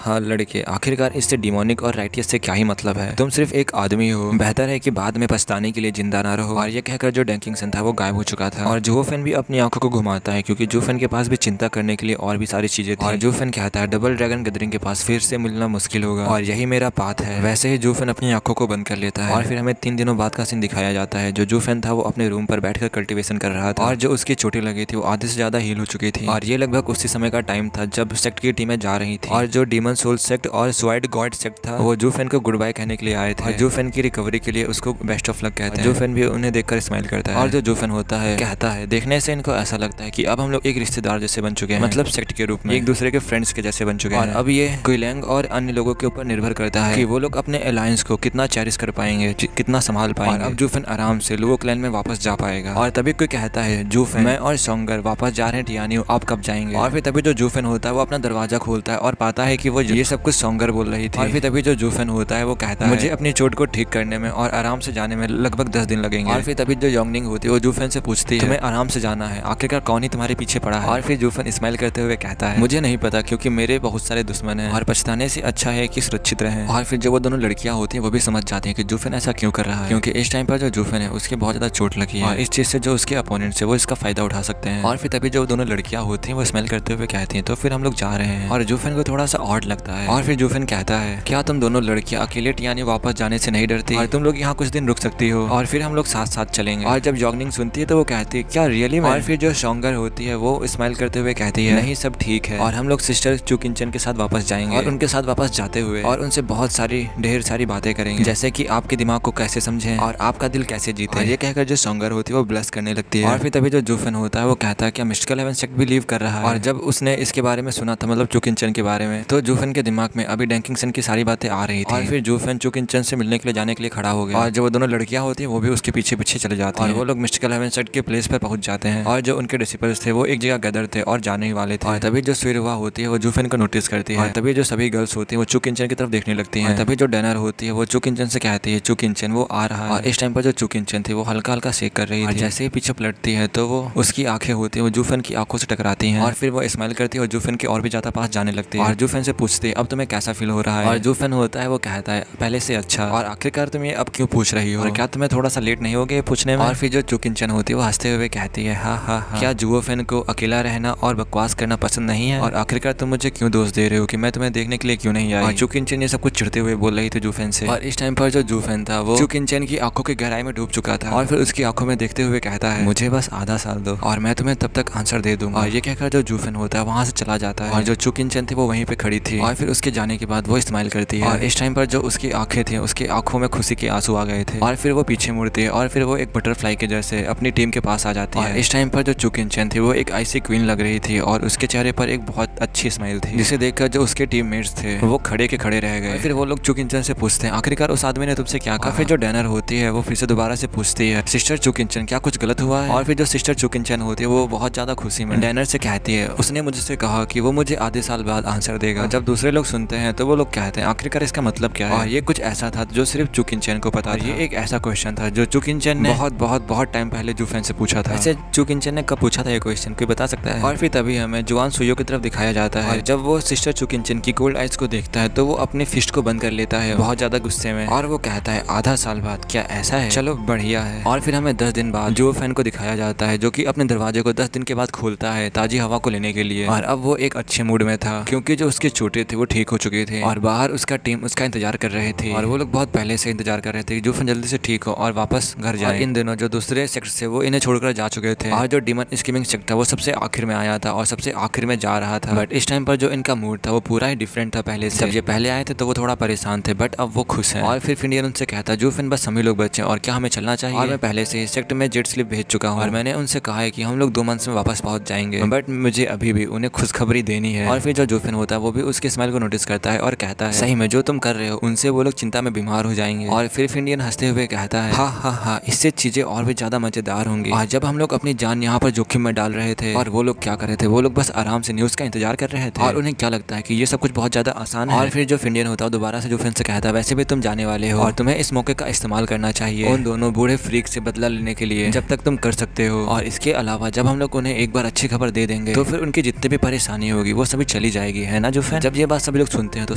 हाँ लड़के, आखिरकार इससे डिमोनिक और राइटियस से क्या ही मतलब है, तुम सिर्फ एक आदमी हो, बेहतर है कि बाद में पछताने के लिए जिंदा ना रहो। और ये कहकर जो डेंकिंग सन था वो गायब हो चुका था। और जूफेन भी अपनी आंखों को घुमाता है क्योंकि जूफेन के पास भी चिंता करने के लिए और भी सारी चीजें थी। और जूफेन कहता है डबल ड्रैगन गैदरिंग के पास फिर से मिलना मुश्किल होगा और यही मेरा पाथ है। वैसे ही जूफेन अपनी आंखों को बंद कर लेता है और फिर हमें 3 दिनों बाद का सीन दिखाया जाता है। जो जूफेन था वो अपने रूम पर बैठकर कल्टीवेशन कर रहा था और जो उसकी चोटें लगी थी वो आधे से ज्यादा हील हो चुकी थी। और ये लगभग उसी समय का टाइम था जब सेक्ट की टीमें जा रही थी और जो डीमन सोल सेक्ट और स्वाइड गॉड सेक्ट था वो जूफेन को गुड बाय कहने के लिए आए थे। और जूफेन की रिकवरी के लिए उसको बेस्ट ऑफ लक कहते हैं। जूफेन भी उन्हें देखकर स्माइल करता है और जो जूफेन होता है कहता है देखने से इनको ऐसा लगता है कि अब हम लोग एक रिश्तेदार जैसे बन चुके हैं, मतलब सेक्ट के रूप में एक दूसरे के फ्रेंड्स के जैसे बन चुके हैं। और अब ये गुइलैंग और अन्य लोगों के ऊपर निर्भर करता है कि वो लोग अपने अलायंस को कितना चेरिश कर पाएंगे, कितना संभाल पाएंगे। और अब जूफेन आराम से लुओ क्लैन में वापस जा पाएगा। और तभी कोई कहता है जूफेन मैं और सोंगर वापस जा रहे हैं टियानियो, आप कब जाएंगे? और फिर तभी जो जूफेन होता है वो अपना दरवाजा खोलता है और पाता है कि वो ये सब कुछ सोंगर बोल रही थी। और फिर तभी जो जूफेन होता है वो कहता है मुझे अपनी चोट को ठीक करने में और आराम से जाने में लगभग 10 दिन लगेंगे। और फिर तभी जो योंगनिंग होती है वो जूफेन से पूछती है तुम्हें आराम से जाना है, आखिरकार कौन ही तुम्हारे पीछे पड़ा है? और फिर जूफेन स्माइल करते हुए कहता है मुझे नहीं पता क्योंकि मेरे बहुत सारे दुश्मन हैं और पछताने से अच्छा है कि सुरक्षित रहें। और फिर जो वो दोनों लड़कियां होती हैं वो भी समझ जाती हैं कि जूफेन ऐसा क्यों कर रहा है, क्योंकि इस टाइम पर जो जूफेन है उसके बहुत ज्यादा चोट लगी है और इस चीज से जो उसके अपोनेंट्स है वो इसका फायदा उठा सकते हैं। और फिर तभी जो दोनों लड़कियां होती हैं वो स्माइल करते हुए कहती हैं तो फिर हम लोग जा रहे हैं। और जूफेन को थोड़ा सा ऑड लगता है और फिर जूफेन कहता है क्या तुम दोनों लड़कियां अकेले टियानियो वापस जाने से नहीं डरती और तुम लोग यहाँ कुछ दिन रुक सकती हो और फिर हम लोग साथ साथ चलेंगे। और जब योंगनिंग सुनती है तो वो कहती है क्या रियली में? और फिर जो सोंगर होती है वो स्माइल करते हुए कहती है नहीं सब ठीक है और हम लोग सिस्टर चुकिंचन के साथ वापस जाएंगे और उनके साथ वापस जाते हुए और उनसे बहुत सारी ढेर सारी बातें करेंगे जैसे कि आपके दिमाग को कैसे समझें और आपका दिल कैसे जीते। और ये कहकर जो सोंगर होती है वो ब्लेस करने लगती है। और फिर तभी जो जूफेन होता है वो कहता है क्या मिस्टिकल हेवन सेक्ट भी लीव कर रहा है? और जब उसने इसके बारे में सुना था मतलब चुकिंचन के बारे में तो जूफेन के दिमाग में अभी डेंकिंग सन की सारी बातें आ रही थी। और फिर जूफेन चुकिंचन से मिलने के लिए जाने के लिए खड़ा हो गया और जो वो दोनों लड़कियां होती है वो भी उसके पीछे पीछे चले जाती हैं और वो लोग मिस्टिकल हेवन सेक्ट के प्लेस पर पहुंच जाते हैं। और जो उनके डिसिपल्स थे वो एक जगह गदर थे और जाने ही वाले थे। और तभी जो सुइरुआ होती है वो जूफेन को नोटिस करती है और तभी जो सभी गर्ल्स होती है वो चुकिंचन की तरफ देखने लगती हैं। तभी जो डैनर होती है वो चुकिंचन से कहती है चुकिंचन वो आ रहा है। और इस टाइम पर जो चुकिंचन थी वो हल्का हल्का शेक कर रही थी। जैसे ही पीछे पलटती है तो वो उसकी आंखें होती है वो जूफेन की आंखों से टकराती हैं और फिर वो स्माइल करती है और जूफेन के और भी ज्यादा पास जाने लगती है और जूफेन से पूछती है अब तुम्हें कैसा फील हो रहा है? और जूफेन होता है वो कहता है पहले से अच्छा। और आखिरकार तुम ये अब क्यों पूछ रही हो और क्या तुम्हें थोड़ा सा लेट नहीं हो गया पूछने में? और फिर जो चुकिंचन होती है वो हंसते हुए कहती है हाँ हाँ हाँ क्या जूफेन को अकेला रहना और बकवास करना पसंद नहीं है? और आखिरकार तुम मुझे क्यों दोष दे रहे हो कि मैं तुम्हें देखने के लिए क्यों नहीं आई? और चुकिंचन ये सब कुछ चिढ़ते हुए बोल रही थी जूफेन से। और इस टाइम पर जो जूफेन था वो चुकिंचन की आंखों की गहराई में डूब चुका था और फिर उसकी आंखों में देखते हुए कहता है मुझे बस आधा साल दो और मैं तुम्हें तब तक आंसर दे दूंगा। और ये कहकर जो जूफेन होता है वहां से चला जाता है और जो चुकिंचन थी वो वहीं पे खड़ी थी और फिर उसके जाने के बाद वो स्माइल करती है। और इस टाइम पर जो उसकी आंखें थी उसकी आंखों में खुशी के आंसू आ गए थे और फिर वो पीछे मुड़ती है और फिर वो एक बटरफ्लाई के जैसे अपनी टीम के पास आ जाती है। इस टाइम पर जो चुकिंचन थी वो एक आइसी क्वीन लग रही थी और उसके चेहरे पर एक बहुत अच्छी स्माइल थी जिसे देखकर जो उसके टीममेट्स थे वो खड़े के खड़े रह गए। फिर वो लोग चुकिंचन से पूछते हैं आखिरकार उस आदमी ने तुमसे क्या कहा? फिर जो डैनर होती है वो फिर से दोबारा से पूछती है सिस्टर चुकिंचन क्या कुछ गलत हुआ है? और फिर जो सिस्टर चुकिंचन होती है वो बहुत ज्यादा खुशी में डैनर से कहती है उसने मुझसे कहा कि वो मुझे आधे साल बाद आंसर देगा। जब दूसरे लोग सुनते हैं तो वो लोग कहते हैं आखिरकार इसका मतलब क्या है? और ये कुछ ऐसा था जो सिर्फ चुकिंचन को पता था। ये एक ऐसा क्वेश्चन था जो चुकिंचन ने बहुत टाइम पहले जूफेन से पूछा था। ऐसे चुकिंचन ने कब पूछा था ये क्वेश्चन कोई बता सकता है? और फिर तभी हमें जुआन सुयो की तरफ दिखाया जाता है। जब वो सिस्टर चुकिंचन की गोल्ड आइज को देखता है तो वो अपने फिस्ट को बंद कर लेता है बहुत ज्यादा गुस्से में और वो कहता है आधा साल बाद क्या ऐसा है? चलो बढ़िया है। और फिर हमें 10 दिन बाद जूफेन को दिखाया जाता है जो कि अपने दरवाजे को 10 दिन के बाद खोलता है ताजी हवा को लेने के लिए। और अब वो एक अच्छे मूड में था क्योंकि जो उसके चोटें थे वो ठीक हो चुके थे और बाहर उसका टीम उसका इंतजार कर रहे थे और वो लोग बहुत पहले से इंतजार कर रहे थे जूफेन जल्दी से ठीक हो और वापस घर जाए। इन दिनों जो दूसरे सेक्टर से वो इन्हें छोड़कर जा चुके थे और जो डीमन स्कीमिंग सेक्टर था वो सबसे आखिर में आया था और सबसे आखिर में जा रहा था। बट इस टाइम पर जो इनका मूड था वो पूरा ही डिफरेंट था पहले से। जब ये पहले आए थे तो वो थोड़ा परेशान थे बट अब वो खुश हैं। और फिर फिंडियन उनसे कहता जूफेन बस हम ही लोग बचे और क्या हमें चलना चाहिए? और मैं पहले से ही सेक्टर में जेट स्लिप भेज चुका हूँ और मैंने उनसे कहा है कि हम लोग 2 मंथ्स में वापस पहुंच जाएंगे बट मुझे अभी भी उन्हें खुशखबरी देनी है। और फिर जो जूफेन होता है वो भी उसके स्माइल को नोटिस करता है और कहता है सही में जो तुम कर रहे हो उनसे वो लोग चिंता में बीमार हो जाएंगे। और फिर फिंडियन हंसते हुए कहता है हाँ इससे चीजें और भी ज्यादा मजेदार होंगी। और जब हम लोग अपनी जान यहाँ पर जोखिम में डाल रहे थे और वो लोग क्या कर रहे थे? वो लोग बस आराम से न्यूज का इंतजार कर रहे थे और उन्हें क्या लगता है कि ये सब कुछ बहुत ज्यादा आसान है। और फिर जो फिंडियन होता है दोबारा से जूफेन से कहता है वैसे भी तुम जाने वाले हो और तुम्हें इस मौके का इस्तेमाल करना चाहिए उन दोनों बूढ़े फ्रीक से बदला लेने के लिए जब तक तुम कर सकते हो। और इसके अलावा जब हम लोग उन्हें एक बार अच्छी खबर दे देंगे तो फिर उनकी जितनी भी परेशानी होगी वो सभी चली जाएगी, है ना जूफेन? जब ये बात सभी लोग सुनते हैं तो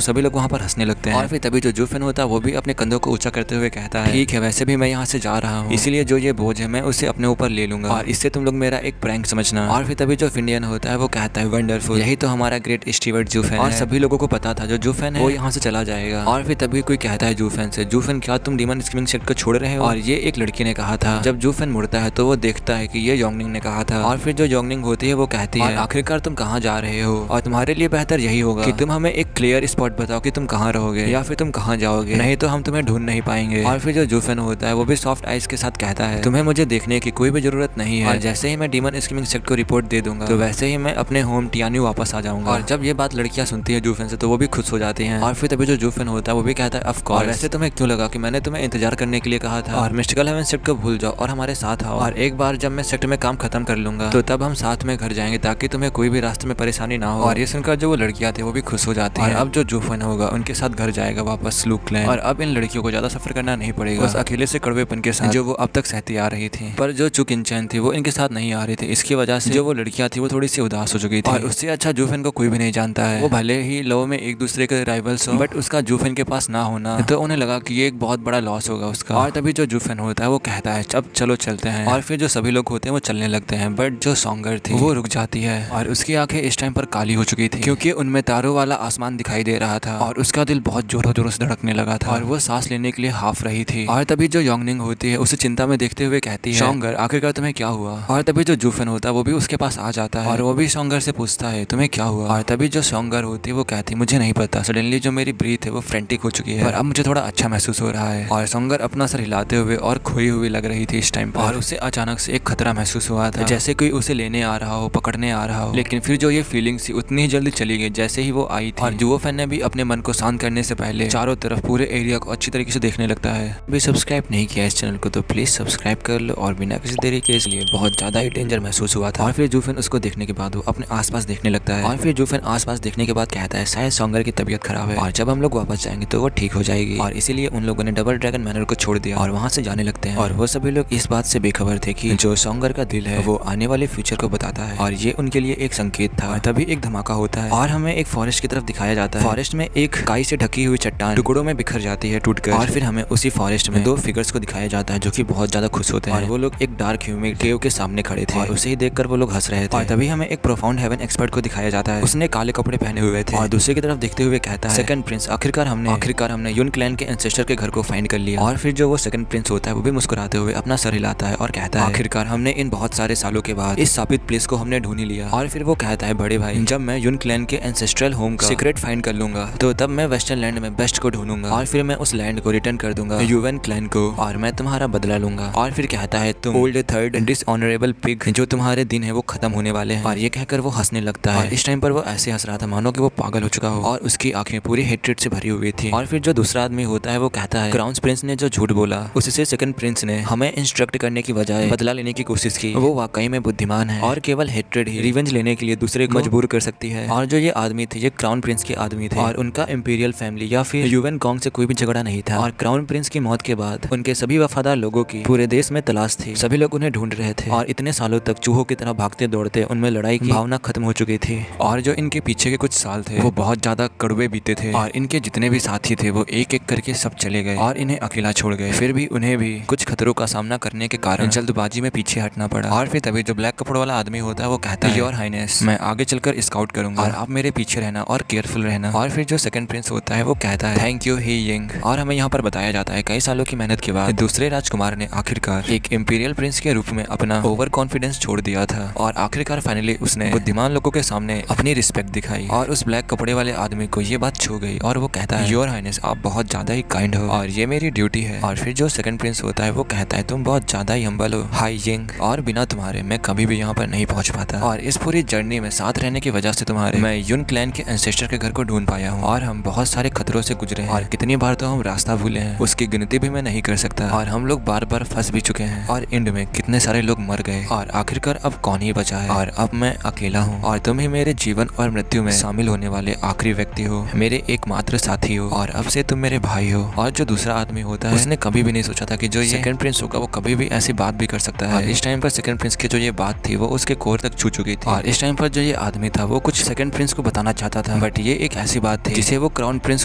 सभी लोग वहाँ पर हंसने लगते हैं। और फिर तभी जो जूफेन होता है वो भी अपने कंधों को ऊंचा करते हुए कहता है ठीक है वैसे भी मैं यहाँ से जा रहा हूँ इसलिए जो ये बोझ है मैं उसे अपने ऊपर ले लूंगा और इससे तुम लोग मेरा एक प्रैंक समझना। और फिर तभी जो फिंडियन होता है वो कहता है वंडरफुल, यही तो हमारा ग्रेट स्टीवर्ट जूफेन और सभी लोगों को पता था जो जूफेन है वो यहाँ से चला जाएगा। और फिर तभी कोई कहता है जूफेन से, जूफेन क्या तुम डीमन स्क्रीमिंग सेक्ट को छोड़ रहे हो? और ये एक लड़की ने कहा था। जब जूफेन मुड़ता है तो वो देखता है कि ये योंगनिंग ने कहा था। और फिर जो योंगनिंग होती है वो कहती है आखिरकार तुम कहाँ जा रहे हो और तुम्हारे लिए बेहतर यही होगा कि तुम हमें एक क्लियर स्पॉट बताओ कि तुम कहाँ रहोगे या फिर तुम कहाँ जाओगे, नहीं तो हम तुम्हें ढूंढ नहीं पाएंगे। और फिर जो जूफेन होता है वो भी सॉफ्ट आइज के साथ कहता है तुम्हें मुझे देखने की कोई भी जरूरत नहीं है और जैसे ही मैं डीमन स्क्रीमिंग सेक्ट को रिपोर्ट दे दूंगा तो वैसे ही मैं अपने होम टियान्यू वापस आ जाऊंगा। और जब ये बात लड़कियां सुनती है जूफेन से तो वो भी खुश हो जाती हैं। और फिर तभी जो जूफेन होता है वो भी कहता है ऑफ कोर्स, वैसे तुम्हें क्यों लगा कि मैंने तुम्हें इंतजार करने के लिए कहा था और मिस्टिकल हेवन सेक्ट को भूल जाओ और हमारे साथ आओ और एक बार जब मैं सेक्ट में काम खत्म कर लूंगा तो तब हम साथ में घर जाएंगे ताकि तुम्हें कोई भी रास्ते में परेशानी ना हो। और ये सुनकर जो वो लड़कियां थी वो भी खुश हो जाती है। अब जो जूफेन होगा उनके साथ घर जाएगा वापस लूक क्लैन और अब इन लड़कियों को ज्यादा सफर करना नहीं पड़ेगा बस अकेले से कड़वेपन के साथ जो वो अब तक सहती आ रही थी। पर जो चुक इंचैन थी वो इनके साथ नहीं आ रही थी, इसकी वजह से जो वो लड़कियां थी वो थोड़ी सी उदास हो चुकी थी। और उससे अच्छा जूफेन को कोई भी नहीं जानता है, वो भले ही लव में एक दूसरे के राइवल्स हो बट उसका जूफेन के पास ना होना तो उन्हें लगा कि ये एक बहुत बड़ा लॉस होगा उसका। और तभी जो जूफेन होता है वो कहता है अब चलो चलते हैं। और फिर जो सभी लोग होते हैं वो चलने लगते हैं बट जो सॉन्गर थी वो रुक जाती है और उसकी आंखें इस टाइम पर काली हो चुकी थी क्योंकि उनमें तारों वाला आसमान दिखाई दे रहा था और उसका दिल बहुत जोरों जोरों से धड़कने लगा था और वो सांस लेने के लिए हाफ रही थी। और तभी जो योंगनिंग होती है उसे चिंता में देखते हुए कहती है सॉन्गर आखिरकार तुम्हें क्या हुआ? और तभी जो जूफेन होता है वो भी उसके पास आ जाता है और वो भी सॉन्गर से पूछता है तुम्हें क्या हुआ? और तभी जो सॉन्गर होती है वो कहती है मुझे नहीं पता, सडनली जो मेरी ब्रीथ है वो फ्रेंटिक हो चुकी है पर अब मुझे थोड़ा अच्छा महसूस हो रहा है। और सॉन्गर अपना सर हिलाते हुए और खोई हुई लग रही थी इस टाइम पर और उसे अचानक से एक खतरा महसूस हुआ था जैसे कोई उसे लेने आ रहा हो, पकड़ने आ रहा हो। लेकिन फिर जो ये फीलिंग थी उतनी ही जल्दी चली गई जैसे ही वो आई थी। और जूफेन ने भी अपने मन को शांत करने से पहले चारों तरफ पूरे एरिया को अच्छी तरीके से देखने लगता है। अभी सब्सक्राइब नहीं किया इस चैनल को तो प्लीज सब्सक्राइब कर लो और बिना किसी देरी के इसलिए बहुत ज्यादा ही डेंजर महसूस हुआ था। और फिर जूफेन उसको देखने के बाद वो अपने आसपास देखने लगता है और फिर जूफेन आसपास देखने के बाद कहता है शायद सॉन्गर की तबीयत खराब है और जब हम लोग वापस जाएंगे तो वो ठीक हो जाएगी। और इसीलिए उन लोगों ने डबल ड्रैगन मैनर को छोड़ दिया और वहाँ से जाने लगते हैं। और वो सभी लोग इस बात से बेखबर थे कि जो सॉन्गर का दिल है वो आने वाले फ्यूचर को बताता है और ये उनके लिए एक संकेत था। तभी एक धमाका होता है और हमें एक फॉरेस्ट की तरफ दिखाया जाता है। फॉरेस्ट में एक काई से ढकी हुई चट्टान टुकड़ों में बिखर जाती है टूटकर और फिर हमें उसी फॉरेस्ट में दो फिगर्स को दिखाया जाता है जो कि बहुत ज्यादा खुश होते हैं और वो लोग एक डार्क ह्यूमिड केव के सामने खड़े थे और उसे ही देखकर वो लोग हंस रहे थे। और तभी हमें एक प्रोफाउंड हेवन एक्सपर्ट को दिखाया जाता है, उसने काले कपड़े पहने हुए थे और दूसरे की तरफ देखते हुए कहता है सेकंड प्रिंस आखिरकार हमने यून क्लैन के एंसेस्टर के घर को फाइंड कर लिया। और फिर जो वो सेकंड प्रिंस होता है वो भी मुस्कुराते हुए अपना सर हिलाता है और कहता है आखिरकार हमने इन बहुत सारे सालों के बाद इस साबित प्लेस को हमने ढूंढ लिया। और फिर वो कहता है बड़े भाई जब मैं यून क्लैन के एंसेस्ट्रल होम का सीक्रेट फाइंड कर लूंगा तो तब मैं वेस्टर्न लैंड में बेस्ट को ढूंढूंगा और फिर मैं उस लैंड को रिटर्न कर दूंगा यूएन क्लैन को और मैं तुम्हारा बदला लूंगा। और फिर कहता है तुम ओल्ड थर्ड डिसऑनरेबल पिग जो तुम्हारे दिन है वो खत्म होने वाले हैं। और ये कहकर वो हंसने लगता है और इस टाइम पर वो ऐसे हंस रहा था मानो कि वो पागल हो चुका हो और उसकी आंखें पूरी हेट्रेड से भरी हुई थी। और फिर जो दूसरा आदमी होता है वो कहता है क्राउन प्रिंस ने जो झूठ बोला उससे सेकंड प्रिंस ने हमें इंस्ट्रक्ट करने की बजाय बदला लेने की कोशिश की, वो वाकई में बुद्धिमान है और केवल हेट्रेड ही रिवेंज लेने के लिए दूसरे को मजबूर कर सकती है। और जो ये आदमी थे ये क्राउन प्रिंस के आदमी थे और उनका इंपीरियल फैमिली या फिर यूएन कॉन्ग से कोई भी झगड़ा नहीं था। और क्राउन प्रिंस की मौत के बाद उनके सभी वफादार लोगों की पूरे देश में तलाश थी, सभी लोग उन्हें ढूंढ रहे थे और इतने सालों तक चूहों की तरह भागते दौड़ते उनमें लड़ाई की भावना खत्म हो चुकी थी। और जो इनके पीछे के कुछ साल थे वो बहुत ज्यादा कड़वे बीते थे और इनके जितने भी साथी थे वो एक एक करके सब चले गए और इन्हें अकेला छोड़ गए। फिर भी उन्हें भी कुछ खतरों का सामना करने के कारण जल्दबाजी में पीछे हटना पड़ा। और फिर तभी जो ब्लैक कपड़ों वाला आदमी होता है वो कहता है योर हाइनेस मैं आगे चलकर स्काउट करूंगा और आप मेरे पीछे रहना और केयरफुल रहना। और फिर जो सेकंड प्रिंस होता है वो कहता है थैंक यू ही यिंग। और हमें यहाँ पर बताया जाता है कई सालों की मेहनत के बाद दूसरे राजकुमार ने आखिरकार एक इंपीरियल प्रिंस के रूप में अपना ओवर कॉन्फिडेंस छोड़ दिया था और आखिरकार फाइनली उसने बुद्धिमान लोगों के सामने अपनी रिस्पेक्ट दिखाई। और उस ब्लैक कपड़े वाले आदमी को ये बात छू गई और वो कहता है योर हाइनेस आप बहुत ज्यादा ही काइंड हो और ये मेरी ड्यूटी है। और फिर जो सेकंड प्रिंस होता है वो कहता है तुम बहुत ज्यादा ही हम्बल हो हाई यिंग और बिना तुम्हारे मैं कभी भी यहाँ पर नहीं पहुँच पाता और इस पूरी जर्नी में साथ रहने की वजह से तुम्हारे मैं यून क्लैन के एंसेस्टर के घर को ढूंढ पाया हूँ और हम बहुत सारे खतरों से गुजरे हैं और कितनी बार तो हम रास्ता भूले हैं उसकी गिनती भी मैं नहीं कर सकता और हम लोग बार बार फंस भी चुके हैं और एंड में कितने सारे लोग मर गए और आखिरकार अब कौन ही बचा है और अब मैं अकेला हूँ और तुम ही मेरे जीवन और मृत्यु में शामिल होने वाले आखिरी व्यक्ति हो, मेरे एकमात्र साथी हो और अब से तुम मेरे भाई हो। और जो दूसरा आदमी होता है उसने कभी भी नहीं सोचा था कि जो ये सेकंड प्रिंस होगा वो कभी भी ऐसी बात भी कर सकता है। और इस टाइम पर सेकंड प्रिंस की जो ये बात थी वो उसके कोर तक छू चुकी थी और इस टाइम पर जो ये आदमी था वो कुछ सेकंड प्रिंस को बताना चाहता था बट ये एक ऐसी बात थी जिसे वो क्राउन प्रिंस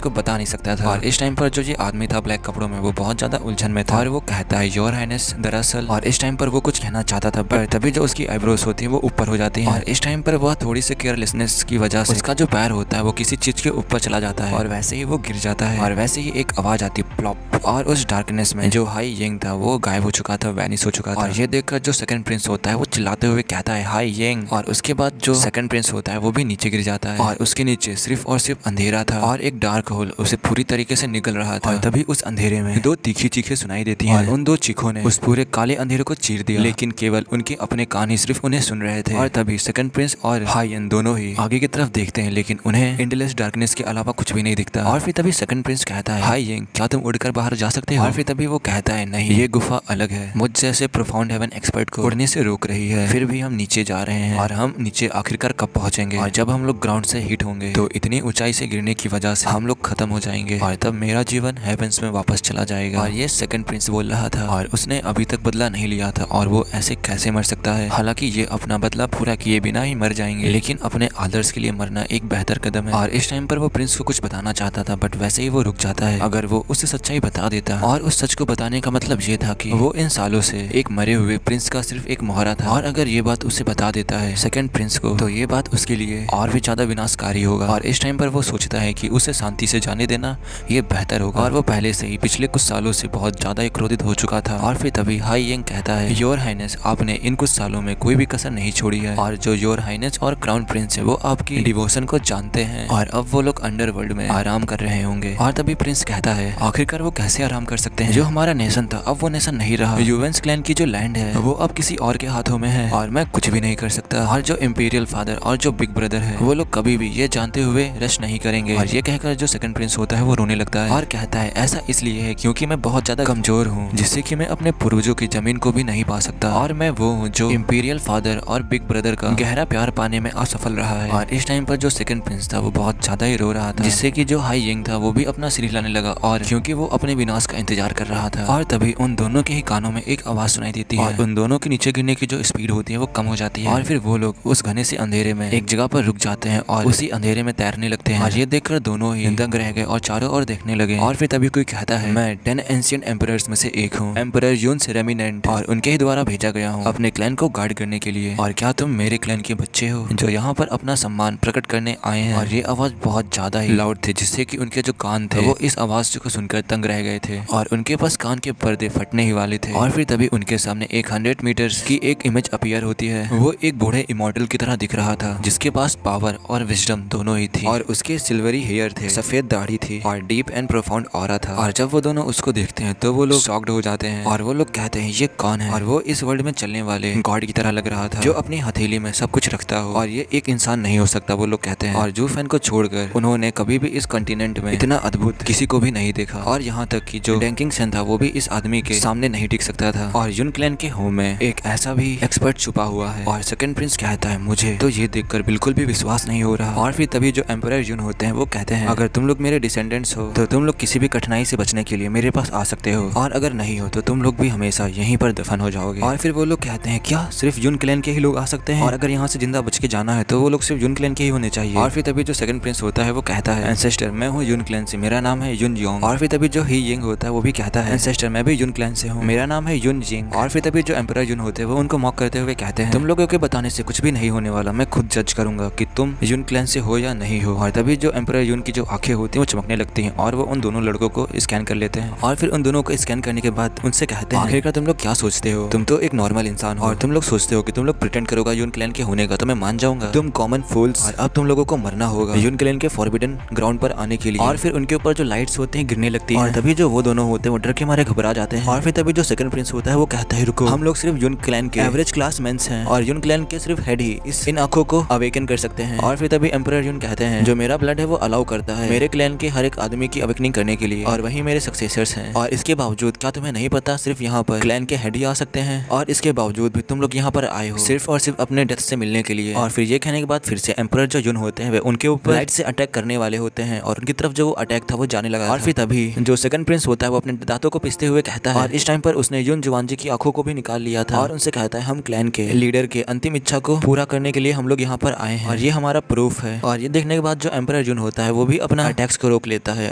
को बता नहीं सकता था। और इस टाइम पर जो ये आदमी था ब्लैक कपड़ों में वो बहुत ज्यादा उलझन में था और वो कहता है योर हाइनेस हाइनेस दरअसल, और इस टाइम पर वो कुछ कहना चाहता था पर तभी जो उसकी आईब्रोज होती है वो ऊपर हो जाती है और इस टाइम पर वह थोड़ी सी केयरलेसनेस की वजह से उसका जो पैर होता है वो किसी चीज के ऊपर चला जाता है और वैसे ही वो गिर जाता है और वैसे ही एक आवाज आती है प्लॉप और उस डार्कनेस में जो हाई यंग था वो गायब हो चुका था, वैनिश हो चुका था। और ये देखकर जो सेकंड प्रिंस होता है वो चिल्लाते हुए कहता है हाई यंग, और उसके बाद जो सेकंड प्रिंस होता है वो भी नीचे गिर जाता है और उसके नीचे सिर्फ और सिर्फ अंधेरा था और एक डार्क होल उसे पूरी तरीके से निकल रहा था। तभी उस अंधेरे में दो तीखी चीखें सुनाई देती हैं और उन दो चीखों ने उस पूरे काले अंधेरे को चीर दिया, लेकिन केवल उनके अपने कान ही सिर्फ उन्हें सुन रहे थे। और तभी सेकंड प्रिंस और हायन दोनों ही आगे की तरफ देखते हैं लेकिन उन्हें एंडलेस डार्कनेस के अलावा कुछ भी नहीं दिखता। और फिर तभी सेकंड प्रिंस कहता है हाय यंग, क्या तुम उड़कर बाहर जा सकते हो? और फिर तभी वो कहता है नहीं, ये गुफा अलग है, मुझ जैसे प्रोफाउंड हेवन एक्सपर्ट को उड़ने से रोक रही है। फिर भी हम नीचे जा रहे हैं और हम नीचे आखिरकार कब पहुंचेंगे? और जब हम लोग ग्राउंड से हिट होंगे तो इतनी ऊंचाई से गिरने की वजह से हम लोग खत्म हो जाएंगे और तब मेरा जीवन हेवंस में वापस चला जाएगा। और ये सेकंड प्रिंस बोल रहा था और उसने अभी तक बदला नहीं लिया था और वो ऐसे कैसे मर सकता है? हालांकि ये अपना बदला पूरा किए बिना ही मर जाएंगे, लेकिन अपने आदर्श के लिए मरना एक बेहतर कदम है। और इस टाइम पर वो प्रिंस को कुछ बताना चाहता था बट वैसे ही वो रुक जाता है। अगर वो उसे सच्चाई बता देता और उस सच को बताने का मतलब ये था कि वो इन सालों से एक मरे हुए प्रिंस का सिर्फ एक मोहरा था, और अगर ये बात उसे बता देता है सेकंड प्रिंस को तो ये बात उसके लिए और भी ज्यादा विनाशकारी होगा। और इस टाइम पर वो सोचता है कि उसे शांति से जाने देना ये बेहतर होगा। और वो पहले से ही पिछले कुछ सालों से बहुत ज्यादा क्रोधित हो चुका था। और फिर तभी हाई यंग कहता है योर हाइनेस, आपने इन कुछ सालों में कोई भी कसर नहीं छोड़ी है और जो योर हाइनेस और क्राउन प्रिंस है वो आपकी डिवोशन को जानते हैं और अब वो लोग अंडरवर्ल्ड में आराम कर रहे होंगे। और तभी प्रिंस कहता है आखिरकार वो कैसे आराम कर सकते हैं? जो हमारा नेशन था अब वो नेशन नहीं रहा। यूवेंस क्लैन की जो लैंड है वो अब किसी और के हाथों में है और मैं कुछ भी नहीं कर सकता। और जो इंपीरियल फादर और जो बिग ब्रदर है वो लोग कभी भी ये जानते हुए रश नहीं करेंगे। और ये कहकर जो सेकंड प्रिंस होता है वो रोने लगता है और कहता है ऐसा इसलिए है क्योंकि मैं बहुत ज्यादा कमजोर हूँ, जिससे कि मैं अपने पूर्वजों की जमीन को भी नहीं पा सकता। और मैं वो हूँ जो इंपीरियल फादर और बिग ब्रदर का गहरा प्यार पाने में असफल रहा है। और इस टाइम पर जो सेकंड प्रिंस था वो बहुत ज्यादा ही रो रहा था, जिससे कि जो हाई यंग था वो भी अपना सिर हिलाने लगा और क्योंकि वो अपने विनाश का इंतजार कर रहा था। और तभी उन दोनों के ही कानों में एक आवाज सुनाई देती है और उन दोनों के नीचे गिरने की जो स्पीड होती है वो कम हो जाती है। और फिर वो लोग उस घने से अंधेरे में एक जगह पर रुक जाते हैं और उसी अंधेरे में तैरने लगते हैं। और ये देखकर दोनों ही दंग रह गए और चारों ओर देखने लगे। और फिर तभी कोई कहता है मैं 10 एंशिएंट एम्परर्स में से एक हूँ, एम्परर यून सेरेमिनेंट, और उनके ही द्वारा भेजा गया हूँ अपने क्लैन को गार्ड करने के लिए। और क्या तुम मेरे क्लैन के बच्चे हो जो यहाँ पर अपना सम्मान प्रकट करने आए हैं? और ये आवाज बहुत ज्यादा ही लाउड थी, जिससे कि उनके जो कान थे वो इस आवाज को सुनकर तंग रह गए थे और उनके पास कान के पर्दे फटने ही वाले थे। और फिर तभी उनके सामने एक 100 मीटर्स की एक इमेज अपीयर होती है। वो एक बूढ़े इमॉर्टल की तरह दिख रहा था जिसके पास पावर और विजडम दोनों ही थी और उसके सिल्वरी हेयर थे, सफेद दाढ़ी थी और डीप एंड प्रोफाउंड ऑरा था। और जब वो दोनों उसको देखते हैं तो वो लोग शॉक्ड हो जाते हैं और वो लोग कहते हैं ये कौन है? और वो इस वर्ल्ड में चलने वाले गॉड की तरह लग रहा था जो अपनी हथेली में सब कुछ रखता हो, और ये एक इंसान नहीं हो सकता वो लोग कहते हैं। और जू फैन को छोड़कर उन्होंने कभी भी इस कॉन्टिनेंट में इतना अद्भुत किसी को भी नहीं देखा। और यहाँ तक कि जो डैंकिंग सन था वो भी इस आदमी के सामने नहीं टिक सकता था। और यून क्लैन के होम में एक ऐसा भी एक्सपर्ट छुपा हुआ है। और सेकंड प्रिंस कहता है मुझे तो ये देखकर बिल्कुल भी विश्वास नहीं हो रहा। और फिर तभी जो एम्परर यून होते हैं वो कहते हैं अगर तुम लोग मेरे डिसेंडेंट्स हो तो तुम लोग किसी भी कठिनाई से बचने के लिए मेरे पास आ सकते हो, और अगर नहीं हो तो तुम लोग भी हमेशा यहीं पर दफन हो जाओगे। और फिर वो लोग कहते हैं क्या सिर्फ यून क्लैन के ही लोग आ सकते हैं? और अगर यहाँ से जिंदा बच के जाना है तो वो लोग सिर्फ यून क्लैन के ही होने चाहिए। और फिर तभी जो सेकंड प्रिंस होता है वो कहता है एंसेस्टर मैं हूँ यून क्लैन से, मेरा नाम है यून योंग। और फिर तभी जो ही यंग होता है वो भी कहता है एंसेस्टर मैं भी यून क्लैन से हूँ, मेरा नाम है यून जिंग। और फिर तभी जो एम्परर यून होते हैं वो उनको मॉक करते हुए कहते हैं तुम लोगों के बताने से कुछ भी नहीं होने वाला, मैं खुद जज करूंगा कि तुम यून क्लैन से हो या नहीं हो। और तभी जो एम्परर यून की जो आंखें होती हैं वो चमकने लगती हैं और वो उन दोनों लड़कों को स्कैन कर लेते हैं। और फिर उन दोनों को स्कैन करने के बाद उनसे कहते हैं आखिरकार तुम लोग क्या सोचते हो? तुम तो एक नॉर्मल इंसान हो और तुम लोग सोचते हो कि तुम लोग प्रिटेंड करोगा यून क्लैन के होने का तो मैं मान जाऊंगा, तुम कॉमन फूल्स। और अब तुम लोगों को मरना होगा यून क्लैन के फॉरबिडन ग्राउंड पर आने के लिए। और फिर उनके ऊपर जो लाइट्स होते हैं गिरने लगती है और तभी जो वो दोनों होते हैं वो डर के मारे घबरा जाते हैं। और फिर तभी जो सेकंड प्रिंस होता है वो कहता है रुको, हम लोग सिर्फ यून क्लैन के एवरेज क्लास मेंस हैं और यून क्लैन के सिर्फ हेड ही इन आंखों को अवेकन कर सकते हैं। और फिर तभी एम्परर यून कहते हैं जो मेरा ब्लड है वो अलाउ करता है मेरे क्लैन के हर एक आदमी की अवेकनिंग करने के लिए और वही मेरे सक्सेसर्स हैं। और इसके बावजूद क्या तुम्हें नहीं पता सिर्फ यहाँ पर क्लैन के हेड ही आ सकते हैं? और इसके बावजूद भी तुम लोग यहाँ पर आए हो सिर्फ और सिर्फ अपने डेथ से मिलने के लिए। और फिर ये कहने के बाद फिर से एम्परर जो यून होते हैं वे उनके ऊपर लाइट से अटैक करने वाले होते हैं और उनकी तरफ जो वो अटैक था वो जाने लगा। और फिर तभी जो सेकंड प्रिंस होता है वो अपने दांतों को पिसते हुए कहता है, और इस टाइम पर उसने यून जुवानजी की आंखों को भी निकाल लिया था और उनसे कहता है हम क्लैन के लीडर के अंतिम इच्छा को पूरा करने के लिए हम लोग यहाँ पर आए हैं और ये हमारा प्रूफ है। और ये देखने के बाद जो एम्परर यून होता है वो भी अपना अटैक्स को रोक लेता है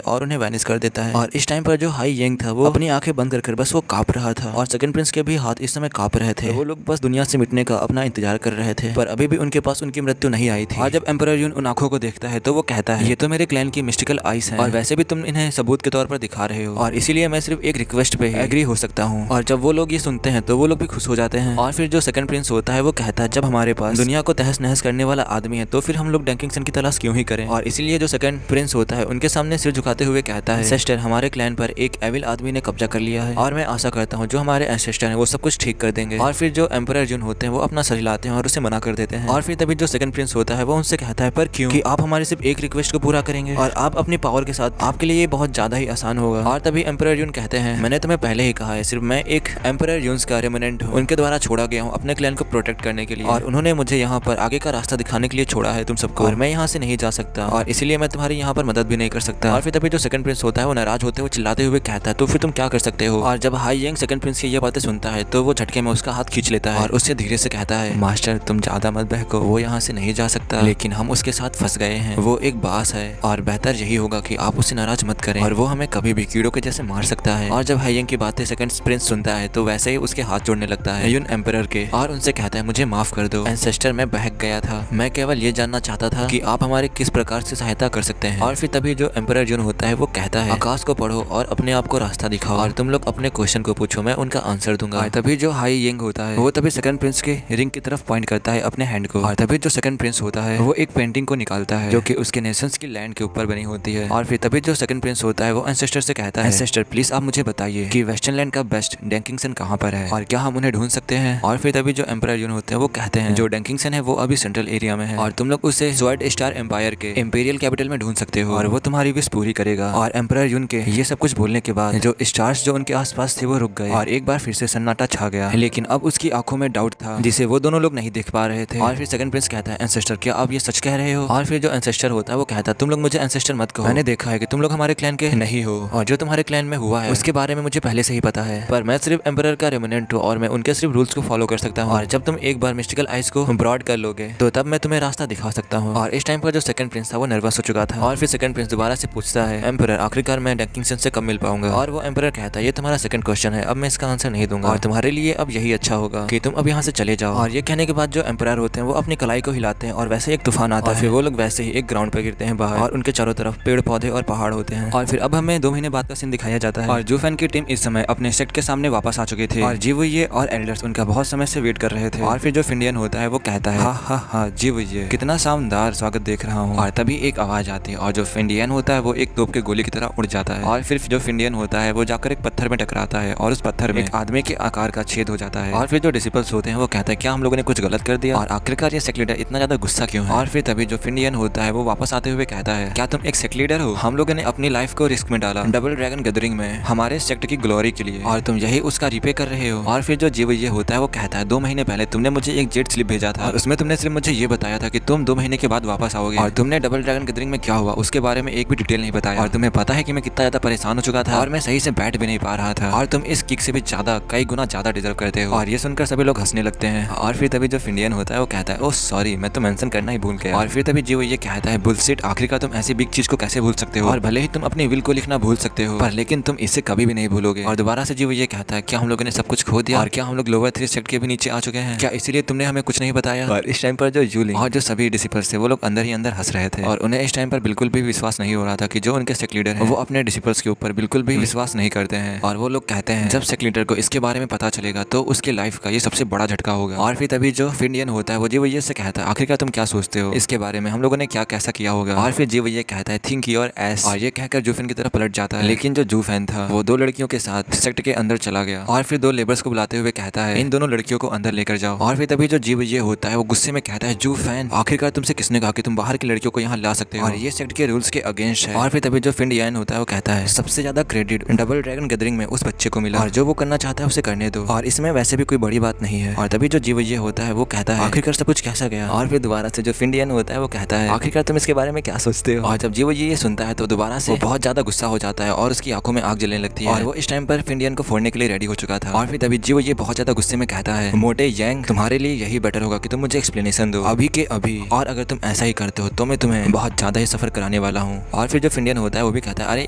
और उन्हें वैनिश कर देता है। और इस टाइम पर जो हाई यंग था वो अपनी आंखें बंद कर बस वो कांप कांप रहा था और सेकंड प्रिंस के भी हाथ इस समय कांप रहे थे। वो लोग बस दुनिया से मिटने का अपना इंतजार कर रहे थे, पर अभी भी उनके पास उनकी मृत्यु नहीं आई थी। और जब एम्परर यून उन आंखों को देखता है तो वो कहता है, ये तो मेरे क्लैन की मिस्टिकल आइस हैं और वैसे भी तुम इन्हें सबूत के तौर पर दिखा रहे हो और इसीलिए मैं सिर्फ एक रिक्वेस्ट पे एग्री हो सकता हूँ। और जब वो लोग ये सुनते हैं तो वो लोग भी खुश हो जाते हैं। और फिर जो सेकंड प्रिंस होता है वो कहता है, जब हमारे पास दुनिया को तहस नहस करने वाला आदमी है तो फिर हम लोग डैंकिंगसन की तलाश क्यों ही करें। और इसीलिए जो सेकंड प्रिंस होता है उनके सामने सिर झुकाते हुए कहता है, एंसेस्टर, हमारे क्लैन पर एक एविल आदमी ने कब्जा कर लिया है और मैं आशा करता हूँ जो हमारे एंसेस्टर हैं वो सब कुछ ठीक कर देंगे। और फिर जो एम्परर जून होते हैं वो अपना सर हिलाते हैं और उसे मना कर देते हैं। और फिर तभी जो सेकंड प्रिंस होता है वो उनसे कहता है, पर क्यों, कि आप हमारे सिर्फ एक रिक्वेस्ट को पूरा करेंगे और आप अपनी पावर के साथ, आपके लिए ये बहुत ज्यादा ही आसान होगा। और तभी एम्परर जून कहते हैं, मैंने तुम्हें पहले ही कहा है, सिर्फ मैं एक एम्परर जून्स का रेमिनेंट हूँ, उनके द्वारा छोड़ा गया हूँ अपने क्लैन को प्रोटेक्ट करने के लिए और उन्होंने मुझे यहाँ पर आगे का रास्ता दिखाने के लिए छोड़ा है तुम सबको, और मैं यहाँ से नहीं जा सकता और इसीलिए मैं तुम्हारी यहाँ पर मदद भी नहीं कर सकता। और फिर तभी जो सेकंड प्रिंस होता है वो नाराज होते हुए चिल्लाते हुए कहता है, तो फिर तुम क्या कर सकते हो। और जब हाई यंग सेकंड प्रिंस की ये बातें सुनता है तो वो झटके में उसका हाथ खींच लेता है और उससे धीरे से कहता है, मास्टर तुम ज्यादा मत बहको, वो यहाँ से नहीं जा सकता, लेकिन हम उसके साथ फंस गए हैं, वो एक बास है और बेहतर यही होगा कि आप उसे नाराज मत करें और वो हमें कभी भी कीड़ों के जैसे मार सकता है। और जब हाई यंग की बातें सेकंड प्रिंस सुनता है तो वैसे ही उसके हाथ जोड़ने लगता है यून एम्परर के और उनसे कहता है, मुझे माफ कर दो एंसेस्टर, मैं बहक गया था, मैं केवल ये जानना चाहता था कि आप हमारे किस प्रकार से सहायता कर सकते हैं। और फिर तभी जो एम्परर जून होता है वो कहता है, आकाश को पढ़ो और अपने आप को रास्ता दिखाओ और तुम लोग अपने क्वेश्चन को पूछो, मैं उनका आंसर दूंगा। और तभी जो हाई यंग होता है वो तभी सेकंड प्रिंस के रिंग की तरफ पॉइंट करता है अपने हैंड को और तभी जो सेकंड प्रिंस होता है वो एक पेंटिंग को निकालता है जो कि उसके नेशंस की लैंड के ऊपर बनी होती है। और फिर तभी जो सेकंड प्रिंस होता है वो एंसेस्टर से कहता है, एंसेस्टर प्लीज आप मुझे बताइए कि वेस्टर्न लैंड का बेस्ट डैंकिंगसन कहाँ पर है और क्या हम उन्हें ढूंढ सकते हैं। और फिर तभी जो एम्परर जून होते हैं वो कहते हैं, जो डैंकिंगसन है वो अभी सेंट्रल एरिया में है और तुम लोग उसे ज़्वाइड स्टार एम्पायर के इंपीरियल कैपिटल में ढूंढ सकते हो और वो तुम्हारी विश पूरी करेगा। और एम्परर जून के ये सब कुछ बोलने के बाद जो स्टार्स जो उनके आसपास थे वो रुक गए और एक बार फिर से सन्नाटा छा गया, लेकिन अब उसकी आंखों में डाउट था जिसे वो दोनों लोग नहीं देख पा रहे थे। और फिर सेकंड प्रिंस कहता है, एंसेस्टर क्या आप ये सच कह रहे हो। और फिर जो एंसेस्टर होता है वो कहता है, तुम लोग मुझे एंसेस्टर मत कहो, मैंने देखा है कि तुम लोग हमारे क्लैन के नहीं हो और जो तुम्हारे क्लैन में हुआ है उसके बारे में मुझे पहले से ही पता है, पर मैं सिर्फ एम्परर का रेमिनेंट हूँ और मैं उनके सिर्फ रूल्स को फॉलो कर सकता हूँ और जब तुम एक बार मिस्टिकल आइस को ब्रॉड कर लोगे तो तब मैं तुम्हें रास्ता दिखा सकता हूँ। और इस टाइम पर जो सेकंड प्रिंस था वो नर्वस हो चुका था और फिर सेकंड प्रिंस दोबारा से पूछता है, एम्परर आखिरकार मैं डैंकिंगसन से कब मिल पाऊंगा। और वो एम्परर कहता है, ये तुम्हारा सेकंड क्वेश्चन है, अब मैं इसका आंसर नहीं दूंगा और तुम्हारे लिए अब यही अच्छा होगा कि तुम अब यहाँ से चले जाओ। और ये कहने के बाद जो एम्परर होते हैं वो अपनी कलाई को हिलाते हैं और वैसे ही एक तूफान आता है, फिर वो लोग वैसे ही एक ग्राउंड पर गिरते हैं बाहर और उनके चारों तरफ पेड़ पौधे और पहाड़ होते हैं। और फिर अब हमें 2 महीने बाद का सीन दिखाया जाता है और जूफेन की टीम इस समय अपने सेट के सामने वापस आ चुकी थी और जीवुये और एल्डर्स उनका बहुत समय से वेट कर रहे थे। और फिर जो फिंडियन होता है वो कहता है, हा जीवुये, कितना शानदार स्वागत देख रहा हूँ। और तभी एक आवाज आती है और जो फिंडियन होता है वो एक तोप के गोली की तरह उड़ जाता है और फिर जो फिंडियन होता है वो जाकर एक पत्थर में टकराता है और उस पत्थर में एक आदमी के आकार का छेद हो जाता है। और फिर जो डिसिपल्स होते हैं वो कहते हैं, क्या हम लोगों ने कुछ गलत कर दिया और आखिरकार ये सेक्ट लीडर इतना ज्यादा गुस्सा क्यों है। और फिर तभी जो फिंडियन होता है वो वापस आते हुए कहता है, क्या तुम एक सेक्ट लीडर हो, हम लोगों ने अपनी लाइफ को रिस्क में डाला डबल ड्रैगन गैदरिंग में हमारे सेक्ट की ग्लोरी के लिए और तुम यही उसका रिपे कर रहे हो। और फिर जो जीवुये होता है वो कहता है, 2 महीने पहले तुमने मुझे एक जेट स्लिप भेजा था और उसमें तुमने सिर्फ मुझे ये बताया था कि तुम 2 महीने के बाद वापस आओगे और तुमने डबल ड्रैगन गैदरिंग में क्या हुआ उसके बारे में एक भी डिटेल नहीं बताया। और तुम्हें पता है कि मैं कितना ज्यादा परेशान हो चुका था और मैं सही से बैठ भी नहीं पा रहा था और तुम इस किक से भी ज्यादा कई गुना ज्यादा डिजर्व करते हो। और ये सुनकर सभी लोग हंसने लगते हैं। और फिर तभी जो फिंडियन होता है वो कहता है, ओह सॉरी मैं तो मेंशन करना ही भूल गया। और फिर तभी जीवो ये कहता है, बुलशिट, आखिरकार तुम ऐसी बिग चीज को कैसे भूल सकते हो और भले ही तुम अपनी विल को लिखना भूल सकते हो पर लेकिन तुम इसे कभी भी नहीं भूलोगे। और दोबारा से जीवो ये कहता है, क्या हम लोगों ने सब कुछ खो दिया और क्या हम लोग लोअर 3 सेक्ट के भी नीचे आ चुके हैं, क्या इसीलिए तुमने हमें कुछ नहीं बताया। और इस टाइम पर जो यूलिंग और जो सभी डिसिपल्स थे वो लोग अंदर ही अंदर हंस रहे थे और उन्हें इस टाइम पर बिल्कुल भी विश्वास नहीं हो रहा था कि जो उनके सेक्ट लीडर हैं वो अपने डिसिपल्स के ऊपर बिल्कुल भी विश्वास नहीं करते हैं। और वो लोग कहते हैं, जब सेक्ट लीडर को इसके बारे में पता चलेगा तो उसके लाइफ का ये सबसे बड़ा झटका होगा। और फिर तभी जो फिंडियन होता है वो जीवुये से कहता है, आखिरकार तुम क्या सोचते हो इसके बारे में, हम लोगों ने क्या कैसा किया होगा। और फिर जीवुये कहता है, थिंक योर एस, और ये कहकर जूफेन की तरफ पलट जाता है। लेकिन जो जूफेन था वो 2 लड़कियों के साथ सेक्ट के अंदर चला गया और फिर 2 लेबर्स को बुलाते हुए कहता है, इन दोनों लड़कियों को अंदर लेकर जाओ। और फिर तभी जो जीवुये होता है वो गुस्से में कहता है, जूफेन, आखिरकार तुमसे किसने कहा कि तुम बाहर की लड़कियों को यहाँ ला सकते हो और ये सेक्ट के रूल्स के अगेंस्ट है। और फिर तभी जो फिंडियन होता है वो कहता है, सबसे ज्यादा क्रेडिट डबल ड्रैगन गैदरिंग में उस बच्चे को मिला और जो वो करना चाहता है उसे करने दो और इसमें वैसे भी कोई बड़ी बात नहीं है। और तभी जो जीवुये होता है वो कहता है, आखिरकार सब कुछ कैसा गया। और फिर दोबारा से जो फिंडियन होता है वो कहता है, आखिरकार तुम इसके बारे में क्या सोचते हो। और जब जीवुये ये सुनता है तो दोबारा से बहुत ज्यादा गुस्सा हो जाता है और उसकी आंखों में आग जलने लगती है और वो इस टाइम पर फिंडियन को फोड़ने के लिए रेडी हो चुका था। और फिर तभी जीवुये बहुत ज्यादा गुस्से में कहता है, मोटे यांग, तुम्हारे लिए यही बेटर होगा कि तुम मुझे एक्सप्लेनेशन दो अभी के अभी, और अगर तुम ऐसा ही करते हो तो मैं तुम्हें बहुत ज्यादा ही सफर कराने वाला हूँ। और फिर जो फिंडियन होता है वो भी कहता है, अरे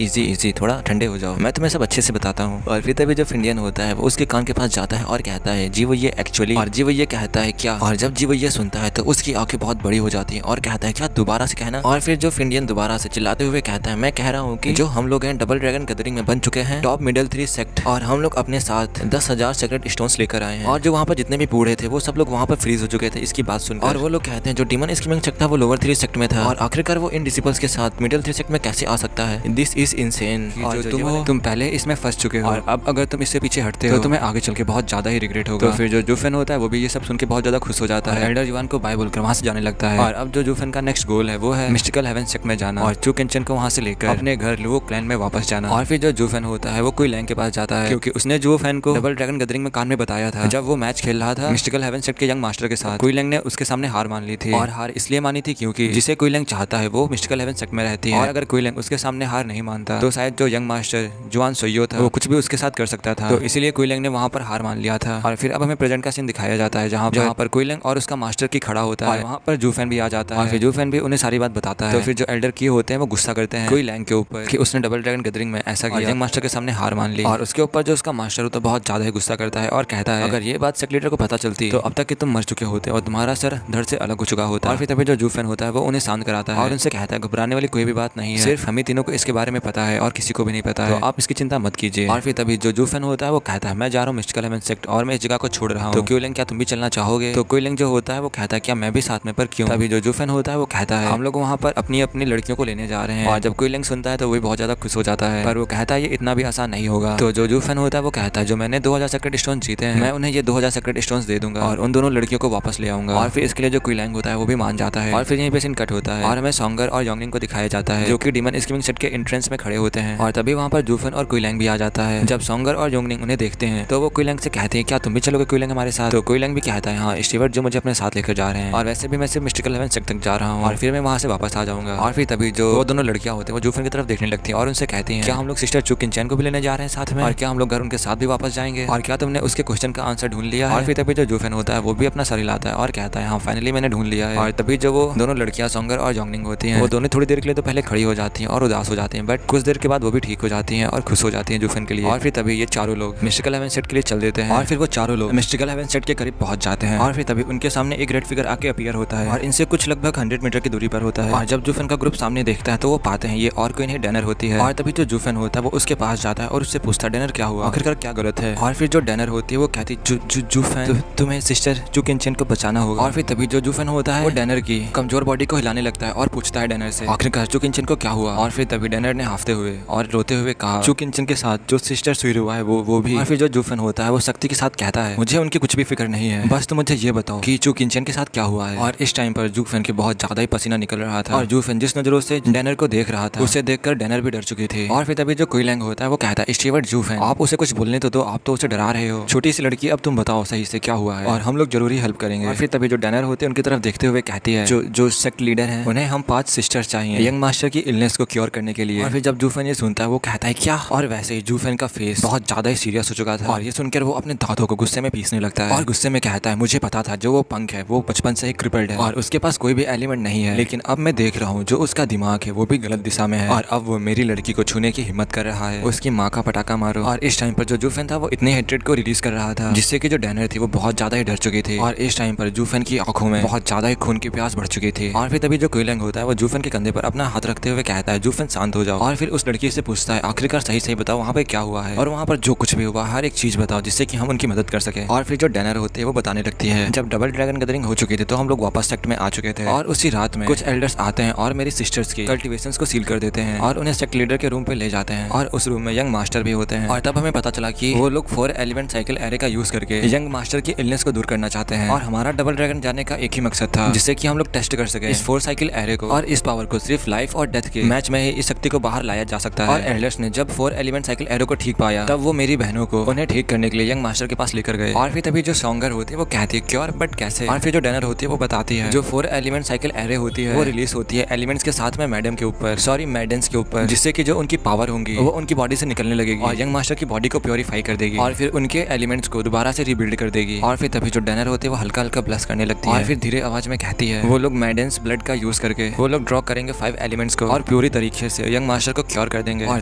इजी थोड़ा ठंडे हो जाओ, मैं तुम्हें सब अच्छे से बताता हूँ। और फिर तभी जो फिंडियन होता है वो उसके कान के पास जाता है और कहता है जी वो ये एक्चुअली, और जी वो ये कहता है क्या, और जब जी वो ये सुनता है तो उसकी आंखें बहुत बड़ी हो जाती हैं और कहता है क्या दोबारा से कहना। और फिर जो फिंडियन दोबारा से चिल्लाते हुए कहता है मैं कह रहा हूँ कि जो हम लोग हैं डबल ड्रैगन गैदरिंग में बन चुके हैं टॉप मिडिल 3 सेक्ट, और हम लोग अपने साथ 10,000 सेक्रेट स्टोन्स लेकर आए हैं। और जो वहाँ पर जितने भी बूढ़े थे वो सब लोग वहाँ पर फ्रीज हो चुके थे इसकी बात सुनकर, और वो लोग कहते हैं जो डीमन स्कीमिंग सेक्ट था वो लोअर 3 सेक्ट में था और आखिरकार वो इन डिसिपल्स के साथ मिडिल 3 सेक्ट में कैसे आ सकता है। This is insane. और तुम पहले इसमें फंस चुके हो और अब अगर तुम इससे पीछे हटते हो तो तुम्हें आगे चल के बहुत ज्यादा ही रिग्रेट होगा। तो फिर जो जूफेन होता है वो भी ये सब सुन के बहुत ज्यादा खुश हो जाता है, एल्डर जुआन को बाय बोलकर वहाँ से जाने लगता है। और अब जो जूफेन का नेक्स्ट गोल है वो है मिस्टिकल हेवन सेक्ट में जाना और चू केंचन को वहाँ से लेकर अपने घर लुओ क्लैन में वापस जाना। और फिर जो जूफेन होता है वो कुई लैंग के पास जाता है क्योंकि उसने जूफेन को डबल ड्रैगन गैदरिंग में कान में बताया था जब वो मैच खेल रहा था मिस्टिकल हेवन सेक्ट के यंग मास्टर के साथ। कुई लैंग ने उसके सामने हार मान ली थी और हार इसलिए मानी थी क्योंकि जिसे कुई लैंग चाहता है वो मिस्टिकल हेवन सेक्ट में रहती है, और अगर कुई लैंग उसके सामने हार नहीं मानता तो शायद जो यंग मास्टर जुआन सोयो था वो कुछ भी उसके साथ कर सकता था। तो इसीलिए कुई लैंग ने वहाँ पर हार मान लिया था। और फिर अब हमें प्रेजेंट का सीन दिखाया जाता है जहाँ पर कुई लैंग और उसका मास्टर की खड़ा होता है, वहाँ पर जूफेन भी आ जाता है और फिर जूफेन भी उन्हें सारी बात बताता है। तो फिर जो एल्डर की होते हैं वो गुस्सा करते हैं कुई लैंग के ऊपर कि उसने डबल ड्रैगन गैदरिंग में ऐसा किया, यंग मास्टर के सामने हार मान ली। और उसके ऊपर जो उसका मास्टर होता है बहुत ज्यादा ही गुस्सा करता है और कहता है अगर ये बात सेक्ट लीडर को पता चलती तो अब तक कि तुम मर चुके होते और तुम्हारा सर धड़ से अलग हो चुका होता। और फिर तभी जो जूफेन होता है वो उन्हें शांत कराता है और उनसे कहता है घबराने वाली कोई भी बात नहीं है, सिर्फ हमें तीनों को इसके बारे में पता है और किसी को भी नहीं पता है, तो आप इसकी चिंता मत कीजिए। और फिर तभी जो जूफेन होता है वो कहता है मैं जा रहा हूँ मिस्टिकल हेवन सेक्ट और मैं इस जगह को छोड़ रहा हूँ, तो कुई लैंग क्या तुम भी चलना चाहोगे? तो कुई लैंग जो होता है वो कहता है क्या मैं भी साथ में, पर क्यों? तभी जो जूफेन होता है वो कहता है हम लोग वहाँ पर अपनी अपनी लड़कियों को लेने जा रहे हैं। और जब कुई लैंग सुनता है तो वो भी बहुत ज्यादा खुश हो जाता है, पर वो कहता है ये इतना भी आसान नहीं होगा। तो जो जूफेन होता है वो कहता है जो मैंने 2000 सेक्रेट स्टोन जीते हैं मैं उन्हें ये 2000 सेक्रेट स्टोन्स दे दूंगा और उन दोनों लड़कियों को वापस ले आऊंगा। और फिर इसके लिए जो कुई लैंग होता है वो भी मान जाता है। और फिर यहीं पे सीन कट होता है और हमें सोंगर और योंगलिंग को दिखाया जाता है जो कि डीमन स्कीमिंग सेट के एंट्रेंस में खड़े होते हैं। और तभी वहाँ पर जूफेन और कुई लैंग भी आ जाता है। जब सोंगर और योंगलिंग उन्हें देखते हैं तो वो कुई लैंग से कहते हैं क्या तुम भी चलोगे कुई लैंग हमारे साथ? तो कुई लैंग भी कहता है हाँ स्टीवर्ट जो मुझे अपने साथ लेकर जा रहे हैं और वैसे भी मैं सिर्फ मिस्टिकल हेवन सेक्ट तक जा रहा हूँ और फिर मैं वहाँ से वापस आ जाऊंगा। और फिर तभी जो वो दोनों लड़कियां होती हैं वो जूफेन की तरफ देखने लगती हैं और उनसे कहती हैं क्या हम लोग सिस्टर चू किंचन को भी लेने जा रहे हैं साथ में, और क्या हम लोग घर उनके साथ भी वापस जाएंगे, और क्या तुमने उसके क्वेश्चन का आंसर ढूंढ लिया है? और फिर तभी जो जूफेन होता है वो भी अपना सर हिलाता है और कहता है हाँ फाइनली मैंने ढूंढ लिया है। और तभी जो वो दोनों लड़कियां सोंगर और योंगलिंग होती हैं वो दोनों थोड़ी देर के लिए तो पहले खड़ी हो जाती हैं और उदास हो जाती हैं, बट कुछ देर के बाद वो भी ठीक हो जाती हैं और खुश हो जाती हैं जूफेन के लिए। और फिर तभी ये चारों लोग मिस्टिकल हेवन सेट के लिए चल देते हैं और फिर वो चारों लोग मिस्टिकल हेवन सेट के करीब पहुंच जाते हैं। और फिर तभी उनके सामने एक रेड फिगर आके अपीयर होता है और इनसे कुछ लगभग 100 मीटर की दूरी पर होता है। और जब जूफेन का ग्रुप सामने देखता है तो वो पाते हैं ये और कोई नहीं डैनर होती है। और तभी जो जूफेन होता है वो उसके पास जाता है और उससे पूछता है डैनर क्या हुआ, आखिरकार क्या गलत है? और फिर जो डैनर होती है वो कहती जूफेन तुम्हें सिस्टर चू किंचन को बचाना होगा। और फिर तभी जो जूफेन होता है वो डैनर की कमजोर बॉडी को हिलाने लगता है और पूछता है डैनर से आखिरकार चू किंचन को क्या हुआ। और फिर तभी डैनर ने हाफते हुए और रोते हुए कहा चू किंचन के साथ जो सिस्टर सुई हुआ है वो भी। और फिर जो जूफेन होता है वो सख्ती के साथ कहता है मुझे उनकी कुछ भी फिक्र नहीं है, बस तुम मुझे ये बताओ कि चू किंचन के साथ क्या हुआ है। और इस टाइम पर जूफेन के बहुत ज्यादा ही पसीना निकल रहा था और जूफेन जिस नजरों से डैनर को देख रहा था उसे देखकर डैनर भी डर चुकी थी। और फिर तभी जो कुई लैंग होता है वो कहता है स्टीवर्ट जूफेन आप उसे कुछ बोलने तो दो, आप तो उसे डरा रहे हो, छोटी सी लड़की अब तुम बताओ सही से क्या हुआ है और हम लोग जरूरी हेल्प करेंगे। और फिर तभी जो डैनर होते हैं उनकी तरफ देखते हुए कहती है जो सेक्ट लीडर है उन्हें हम 5 सिस्टर्स चाहिए यंग मास्टर की इलनेस को क्योर करने के लिए। और फिर जब जूफेन ये सुनता है वो कहता है क्या, और वैसे ही जूफेन का फेस बहुत ज्यादा ही सीरियस हो चुका था और ये सुनकर वो अपने दांतों को गुस्से में पीसने लगता है और गुस्से में कहता है मुझे पता था जो वो पंख है वो बचपन से ही क्रिपल्ड है और उसके पास कोई भी एलिमेंट नहीं है, लेकिन अब मैं देख रहा हूँ जो उसका दिमाग है वो भी गलत दिशा में है और अब वो मेरी लड़की को छूने की हिम्मत कर रहा है, उसकी माँ का पटाखा मारो। और इस टाइम पर जो जूफेन था वो इतने हेट्रेड को रिलीज कर रहा था जिससे कि जो डैनर थी वो बहुत ज्यादा ही डर चुकी थी और इस टाइम पर जूफेन की आंखों में बहुत ज्यादा ही खून की प्यास बढ़ चुकी थी। और फिर तभी जो कुई लैंग होता है वो जूफेन के कंधे पर अपना हाथ रखते हुए कहता है जूफेन शांत हो जाओ। और फिर उस लड़की से पूछता है आखिरकार सही बताओ वहाँ पे क्या हुआ है और वहाँ पर जो कुछ भी हुआ हर एक चीज बताओ जिससे कि हम उनकी मदद कर सके। और फिर जो डैनर होते हैं वो बताने लगती है जब डबल ड्रैगन गैदरिंग हो चुकी थी तो हम लोग वापस सेक्ट में आ चुके थे और उसी रात में कुछ एल्डर्स आते हैं और मेरी सिस्टर्स की कल्टिवेशंस को सील कर देते हैं और उन्हें सेक्ट लीडर के रूम पे ले जाते हैं और उस रूम में यंग मास्टर भी होते हैं। और तब हमें पता चला कि वो लोग 4 एलिमेंट साइकिल एरे का यूज करके यंग मास्टर की इलनेस को दूर करना चाहते हैं और हमारा डबल ड्रैगन जाने का एक ही मकसद था जिससे कि हम लोग टेस्ट कर सके इस 4 साइकिल एरे को और इस पावर को सिर्फ लाइफ और डेथ के मैच में ही इस शक्ति को बाहर लाया जा सकता है। और एल्डर्स ने जब 4 एलिमेंट साइकिल एरो को ठीक पाया तब वो मेरी बहनों को उन्हें ठीक करने के लिए यंग मास्टर के पास लेकर गए। और फिर तभी जो सोंगर होती है वो कहती है क्योर बट कैसे। और फिर जो डैनर होती है वो बताती है जो 4 एलिमेंट साइकिल एरे होती है वो रिलीज होती है एलिमेंट्स के साथ में मैडम के ऊपर मैडेंस के ऊपर जिससे कि जो उनकी पावर होंगी वो उनकी बॉडी से निकलने लगेगी और यंग मास्टर की बॉडी को प्योरीफाई कर देगी और फिर उनके एलिमेंट्स को दोबारा से रिबिल्ड कर देगी। और फिर तभी जो डैनर होते हैं वो हल्का हल्का ब्लश करने लगती है और फिर धीरे आवाज में कहती है वो लोग मैडेंस ब्लड का यूज करके वो लोग ड्रॉ करेंगे 5 एलिमेंट्स को और पूरी तरीके से यंग मास्टर को क्योर कर देंगे। और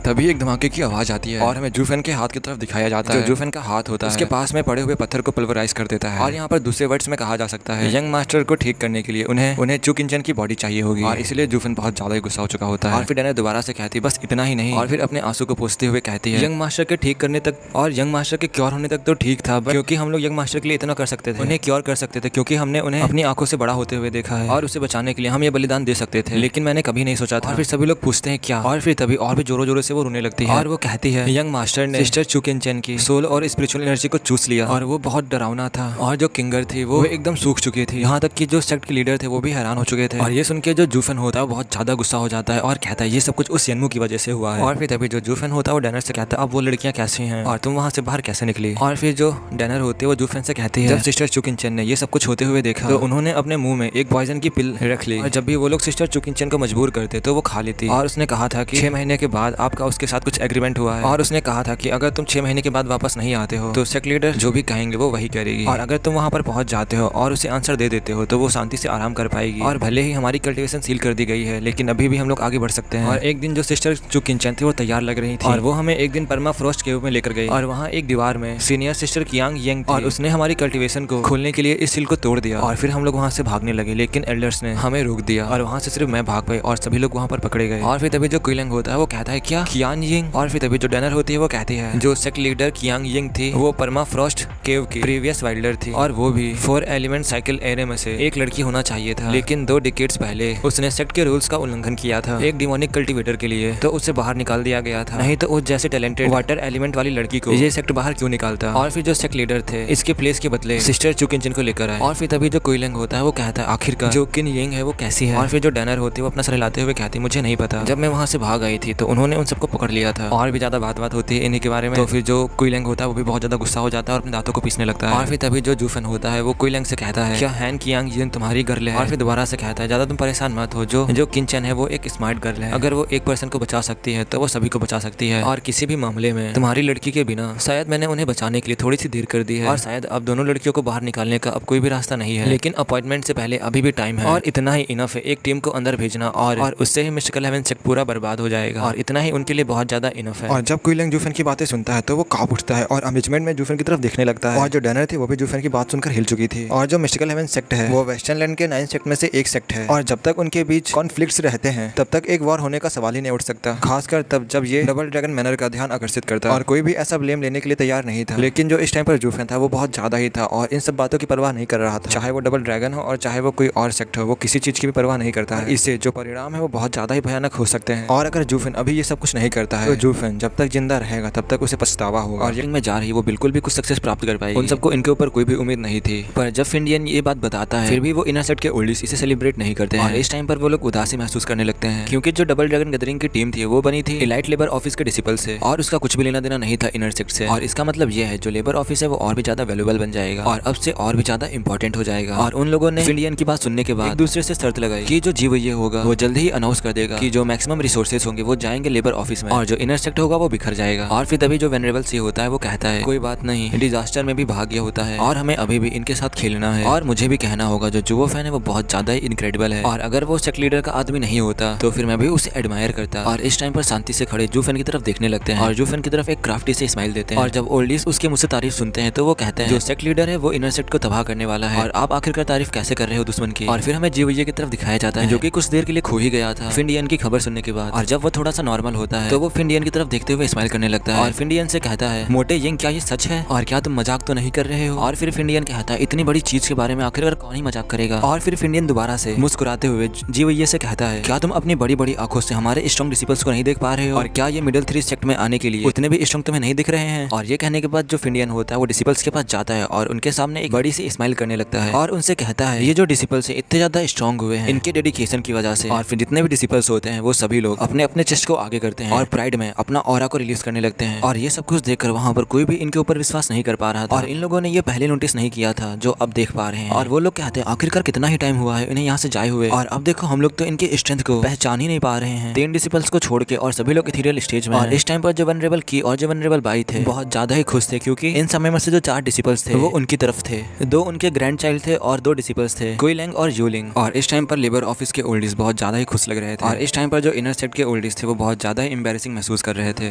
तभी एक धमाके की आवाज आती है और हमें जूफेन के हाथ की तरफ दिखाया जाता है। जो जूफेन का हाथ होता है उसके पास में पड़े हुए पत्थर को पल्वराइज कर देता है। और यहाँ पर दूसरे वर्ड्स में कहा जा सकता है यंग मास्टर को ठीक करने के लिए उन्हें चू किंचन की बॉडी चाहिए होगी और इसलिए जूफेन बहुत ज्यादा ही गुस्सा हो चुका होता है। और फिर डैनर दोबारा से कहती बस इतना ही नहीं, और फिर अपने आंसू को पोंछते हुए कहती है यंग मास्टर के ठीक करने तक और यंग मास्टर के क्योर होने तक तो ठीक था, क्योंकि हम लोग यंग मास्टर के लिए इतना कर सकते थे, उन्हें क्योर कर सकते थे, क्योंकि हमने उन्हें अपनी आंखों से बड़ा होते हुए देखा है और उसे बचाने के लिए हम ये बलिदान दे सकते थे, लेकिन मैंने कभी नहीं सोचा था। और फिर सभी लोग पूछते हैं क्या, और फिर तभी और भी जोरों जोरों से वो रोने लगती है और वो कहती है यंग मास्टर ने सिस्टर चू किंचन की सोल और स्पिरिचुअल एनर्जी को चूस लिया और वो बहुत डरावना था। और जो किंगर थी वो एकदम सूख चुकी थी, यहाँ तक कि जो सेक्ट के लीडर थे वो भी हैरान हो चुके थे। और ये सुन के जो जूफेन होता है वो बहुत ज्यादा गुस्सा हो जाता है और कहता है ये सब कुछ उस यन्मू की वजह से हुआ है। और फिर तभी जो जूफेन होता है वो डैनर से कहता है अब वो लड़कियां कैसी हैं और तुम वहाँ से बाहर कैसे निकली। और फिर जो डैनर होती है वो जूफेन से कहती है जब सिस्टर चू किंचन ने ये सब कुछ होते हुए देखा तो उन्होंने अपने मुंह में एक पॉइजन की पिल रख ली और जब भी वो लोग सिस्टर चू किंचन को मजबूर करते तो वो खा लेती। और उसने कहा था कि 6 महीने के बाद आपका उसके साथ कुछ एग्रीमेंट हुआ है और उसने कहा था कि अगर तुम 6 महीने के बाद वापस नहीं आते हो तो सेक्ट लीडर जो भी कहेंगे वो वही करेगी, और अगर तुम वहाँ पर पहुंच जाते हो और उसे आंसर दे देते हो तो वो शांति से आराम कर पाएगी। और भले ही हमारी कल्टीवेशन सील कर दी गई है लेकिन अभी भी हम लोग आगे बढ़ सकते हैं। और एक दिन जो सिस्टर चू किंचन थी वो तैयार लग रही थी और वो हमें एक दिन परमा फ्रोस्ट केव में लेकर गई और वहाँ एक दीवार में सीनियर सिस्टर कियांग यंग थी और उसने हमारी कल्टीवेशन को खोलने के लिए इस सील को तोड़ दिया और फिर हम लोग वहाँ से भागने लगे, लेकिन एल्डर्स ने हमें रोक दिया और वहाँ से सिर्फ मैं भाग पाई और सभी लोग वहाँ पर पकड़े गए। और फिर तभी जो कुइलंग होता है वो कहता है क्या कियांग यंग, और फिर तभी जो डैनर होती है वो कहती है जो सेक्ट लीडर कियांग यंग थी वो परमा फ्रोस्ट केव की प्रीवियस वाइल्डर थी और वो भी 4 एलिमेंट साइकिल एरे में से एक लड़की होना चाहिए था, लेकिन 2 डिकेड्स पहले उसने सेक्ट के रूल्स का उल्लंघन किया था एक डिमोनिक कल्टीवेटर के लिए, तो उसे बाहर निकाल दिया गया था। नहीं तो उस जैसे टैलेंटेड वाटर एलिमेंट वाली लड़की को ये सेक्ट बाहर क्यों निकालता। और फिर जो सेक्ट लीडर थे इसके प्लेस के बदले सिस्टर चू किंचन को लेकर आए। और फिर तभी जो कुइलंग होता है वो कहता है आखिरकार जो किन यंग है वो कैसी है। और फिर जो डैनर होती है वो अपना सर हिलाते हुए कहती मुझे नहीं पता, जब मैं वहाँ से भाग आई थी तो उन्होंने उन सबको पकड़ लिया था। और भी ज्यादा बात होती है इन्हीं के बारे में, तो फिर जो कुइलंग होता है वो भी बहुत ज्यादा गुस्सा हो जाता है और अपने दांतों को पीसने लगता है। और फिर तभी जो जूफेन होता है वो कुइलंग से कहता है क्या हैन कियांग यंग तुम्हारी गर्ल है। और फिर दोबारा से कहता है ज्यादा तुम परेशान मत हो, जो किंचन है वो एक स्मार्ट गर्ल है, अगर वो एक पर्सन को बचा सकती है तो वो सभी को बचा सकती है। और किसी भी मामले में तुम्हारी लड़की के बिना शायद मैंने उन्हें बचाने के लिए थोड़ी सी देर कर दी है और शायद अब दोनों लड़कियों को बाहर निकालने का अब कोई भी रास्ता नहीं है, लेकिन अपॉइंटमेंट से पहले अभी भी टाइम है और इतना ही इनफ है एक टीम को अंदर भेजना और उससे ही मिस्टिकल हेवन सेक्ट पूरा बर्बाद हो जाएगा और इतना ही उनके लिए बहुत ज्यादा इनफ है। और जब कुइलंग जूफेन की बातें सुनता है तो वो कांप उठता है और अमेजमेंट में जूफेन की तरफ देखने लगता है। और जो डैनर थी वो भी जूफेन की बात सुनकर हिल चुकी थी। और जो मिस्टिकल हेवन सेक्ट है वो वेस्टर्न लैंड के 9 सेक्ट में से एक सेक्ट है और जब तक उनके बीच कॉन्फ्लिक्ट्स रहते हैं तब तक एक वॉर होने का सवाल ही नहीं उठ सकता, खासकर तब जब ये डबल ड्रैगन मैनर का ध्यान आकर्षित करता और कोई भी ऐसा ब्लेम लेने के लिए तैयार नहीं था। लेकिन जो इस टाइम पर जूफेन था वो बहुत ज्यादा ही था और इन सब बातों की परवाह नहीं कर रहा था, चाहे वो डबल ड्रैगन हो और चाहे वो कोई और सेक्ट हो, वो किसी चीज की भी परवाह नहीं करता है। इससे जो परिणाम है वो बहुत ज्यादा ही भयानक हो सकते हैं। और अगर जूफेन अभी ये सब कुछ नहीं करता है तो जूफेन जब तक जिंदा रहेगा तब तक उसे पछतावा होगा और में जा रही वो बिल्कुल भी कुछ सक्सेस प्राप्त कर पाएगी। उन सबको इनके ऊपर कोई भी उम्मीद नहीं थी, पर जब फिंडियन ये बात बताता है फिर भी वो इनर सेक्ट के ओल्डीज इसे सेलिब्रेट नहीं करते हैं और इस टाइम पर वो लोग उदासी महसूस करने लगते हैं, क्योंकि जो डबल ड्रैगन गैदरिंग की टीम थी वो बनी थी इलाइट लेबर ऑफिस के डिसिपल से और उसका कुछ भी लेना देना नहीं था इनर सेक्ट से। और इसका मतलब यह है जो लेबर ऑफिस है वो और भी ज्यादा वैल्यूएबल बन जाएगा और अब से और भी ज्यादा इंपॉर्टेंट हो जाएगा। और उन लोगों ने फिंडियन की बात सुनने के बाद एक दूसरे से शर्त लगाई कि जो जीव ये होगा वो जल्द ही अनाउंस कर देगा कि जो मैक्सिमम रिसोर्सेज होंगे वो जाएंगे लेबर ऑफिस में और जो इनर सेक्ट होगा वो बिखर जाएगा। और फिर तभी जो वेनरेबल सी होता है वो कहता है कोई बात नहीं, डिजास्टर में भी भाग्य होता है और हमें अभी भी इनके साथ खेलना है। और मुझे भी कहना होगा जो जुवो फैन है वो बहुत ज्यादा ही इनक्रेडिबल है और अगर वो सेक्ट लीडर का आदमी नहीं होता तो फिर मैं भी उसे एडमायर करता। और इस टाइम पर शांति से खड़े जूफेन की तरफ देखने लगते हैं और जूफेन की तरफ एक क्राफ्टी से स्माइल देते हैं। और जब ओल्डीज उसके मुझसे तारीफ सुनते हैं तो वो कहते हैं जो सेक्ट लीडर है वो इनर सेक्ट को तबाह करने वाला है और आप आखिरकार तारीफ कैसे कर रहे हो दुश्मन की। और फिर हमें जीवये की तरफ दिखाया जाता है जो कि कुछ देर के लिए खो ही गया था फिंडियन की खबर सुनने के बाद। और जब वो थोड़ा सा नॉर्मल होता है तो वो फिंडियन की तरफ देखते हुए स्माइल करने लगता है और फिंडियन से कहता है मोटे यंग क्या ये सच है और क्या तुम मजाक तो नहीं कर रहे हो। और फिर फिंडियन कहता है इतनी बड़ी चीज के बारे में आखिरकार कौन ही मजाक करेगा। और फिर फिंडियन दोबारा से मुस्कुराते हुए जीवये से कहता है क्या तुम अपनी बड़ी बड़ी आंखों से हमारे स्ट्रॉन्ग डिसिपल्स को नहीं देख पा रहे हो और क्या ये मिडिल 3 सेक्ट में आने के लिए उतने भी स्ट्रॉन्ग तुम्हें नहीं दिख रहे हैं। और ये कहने के बाद जो फिंडियन होता है वो डिसिपल्स के पास जाता है और उनके सामने एक बड़ी सी स्माइल करने लगता है और उनसे कहता है ये जो डिसिपल्स है इतने ज्यादा स्ट्रॉन्ग हुए हैं इनके डेडिकेशन की वजह से। और फिर जितने भी डिसिपल्स होते हैं वो सभी लोग अपने अपने चेस्ट को आगे करते हैं और प्राइड में अपना ऑरा को रिलीज करने लगते हैं। और ये सब कुछ देखकर वहाँ पर कोई भी इनके ऊपर विश्वास नहीं कर पा रहा था और इन लोगों ने ये पहले नोटिस नहीं किया था जो अब देख पा रहे हैं। और वो लोग कहते हैं आखिरकार कितना ही टाइम हुआ है इन्हें यहाँ से जाए हुए और अब देखो हम लोग तो इनके स्ट्रेंथ को पहचान ही नहीं पा रहे हैं। 3 डिसिपल्स को छोड़ के और सभी लोग इथेरियल स्टेज में। और इस टाइम पर जो वनरेबल की और जो वनरेबल बाई थे बहुत ज्यादा ही खुश थे क्योंकि इन समय में से जो 4 डिसिपल्स थे वो उनकी तरफ थे, 2 उनके ग्रैंड चाइल्ड थे और 2 डिसिपल्स थे कुइलंग और यूलिंग। और इस टाइम पर लेबर ऑफिस के ओल्डीज बहुत ज्यादा ही खुश लग रहे थे और इस टाइम पर जो इनर सेक्ट के ओल्डीज थे वो बहुत ज्यादा ही एम्बैरेसिंग महसूस कर रहे थे।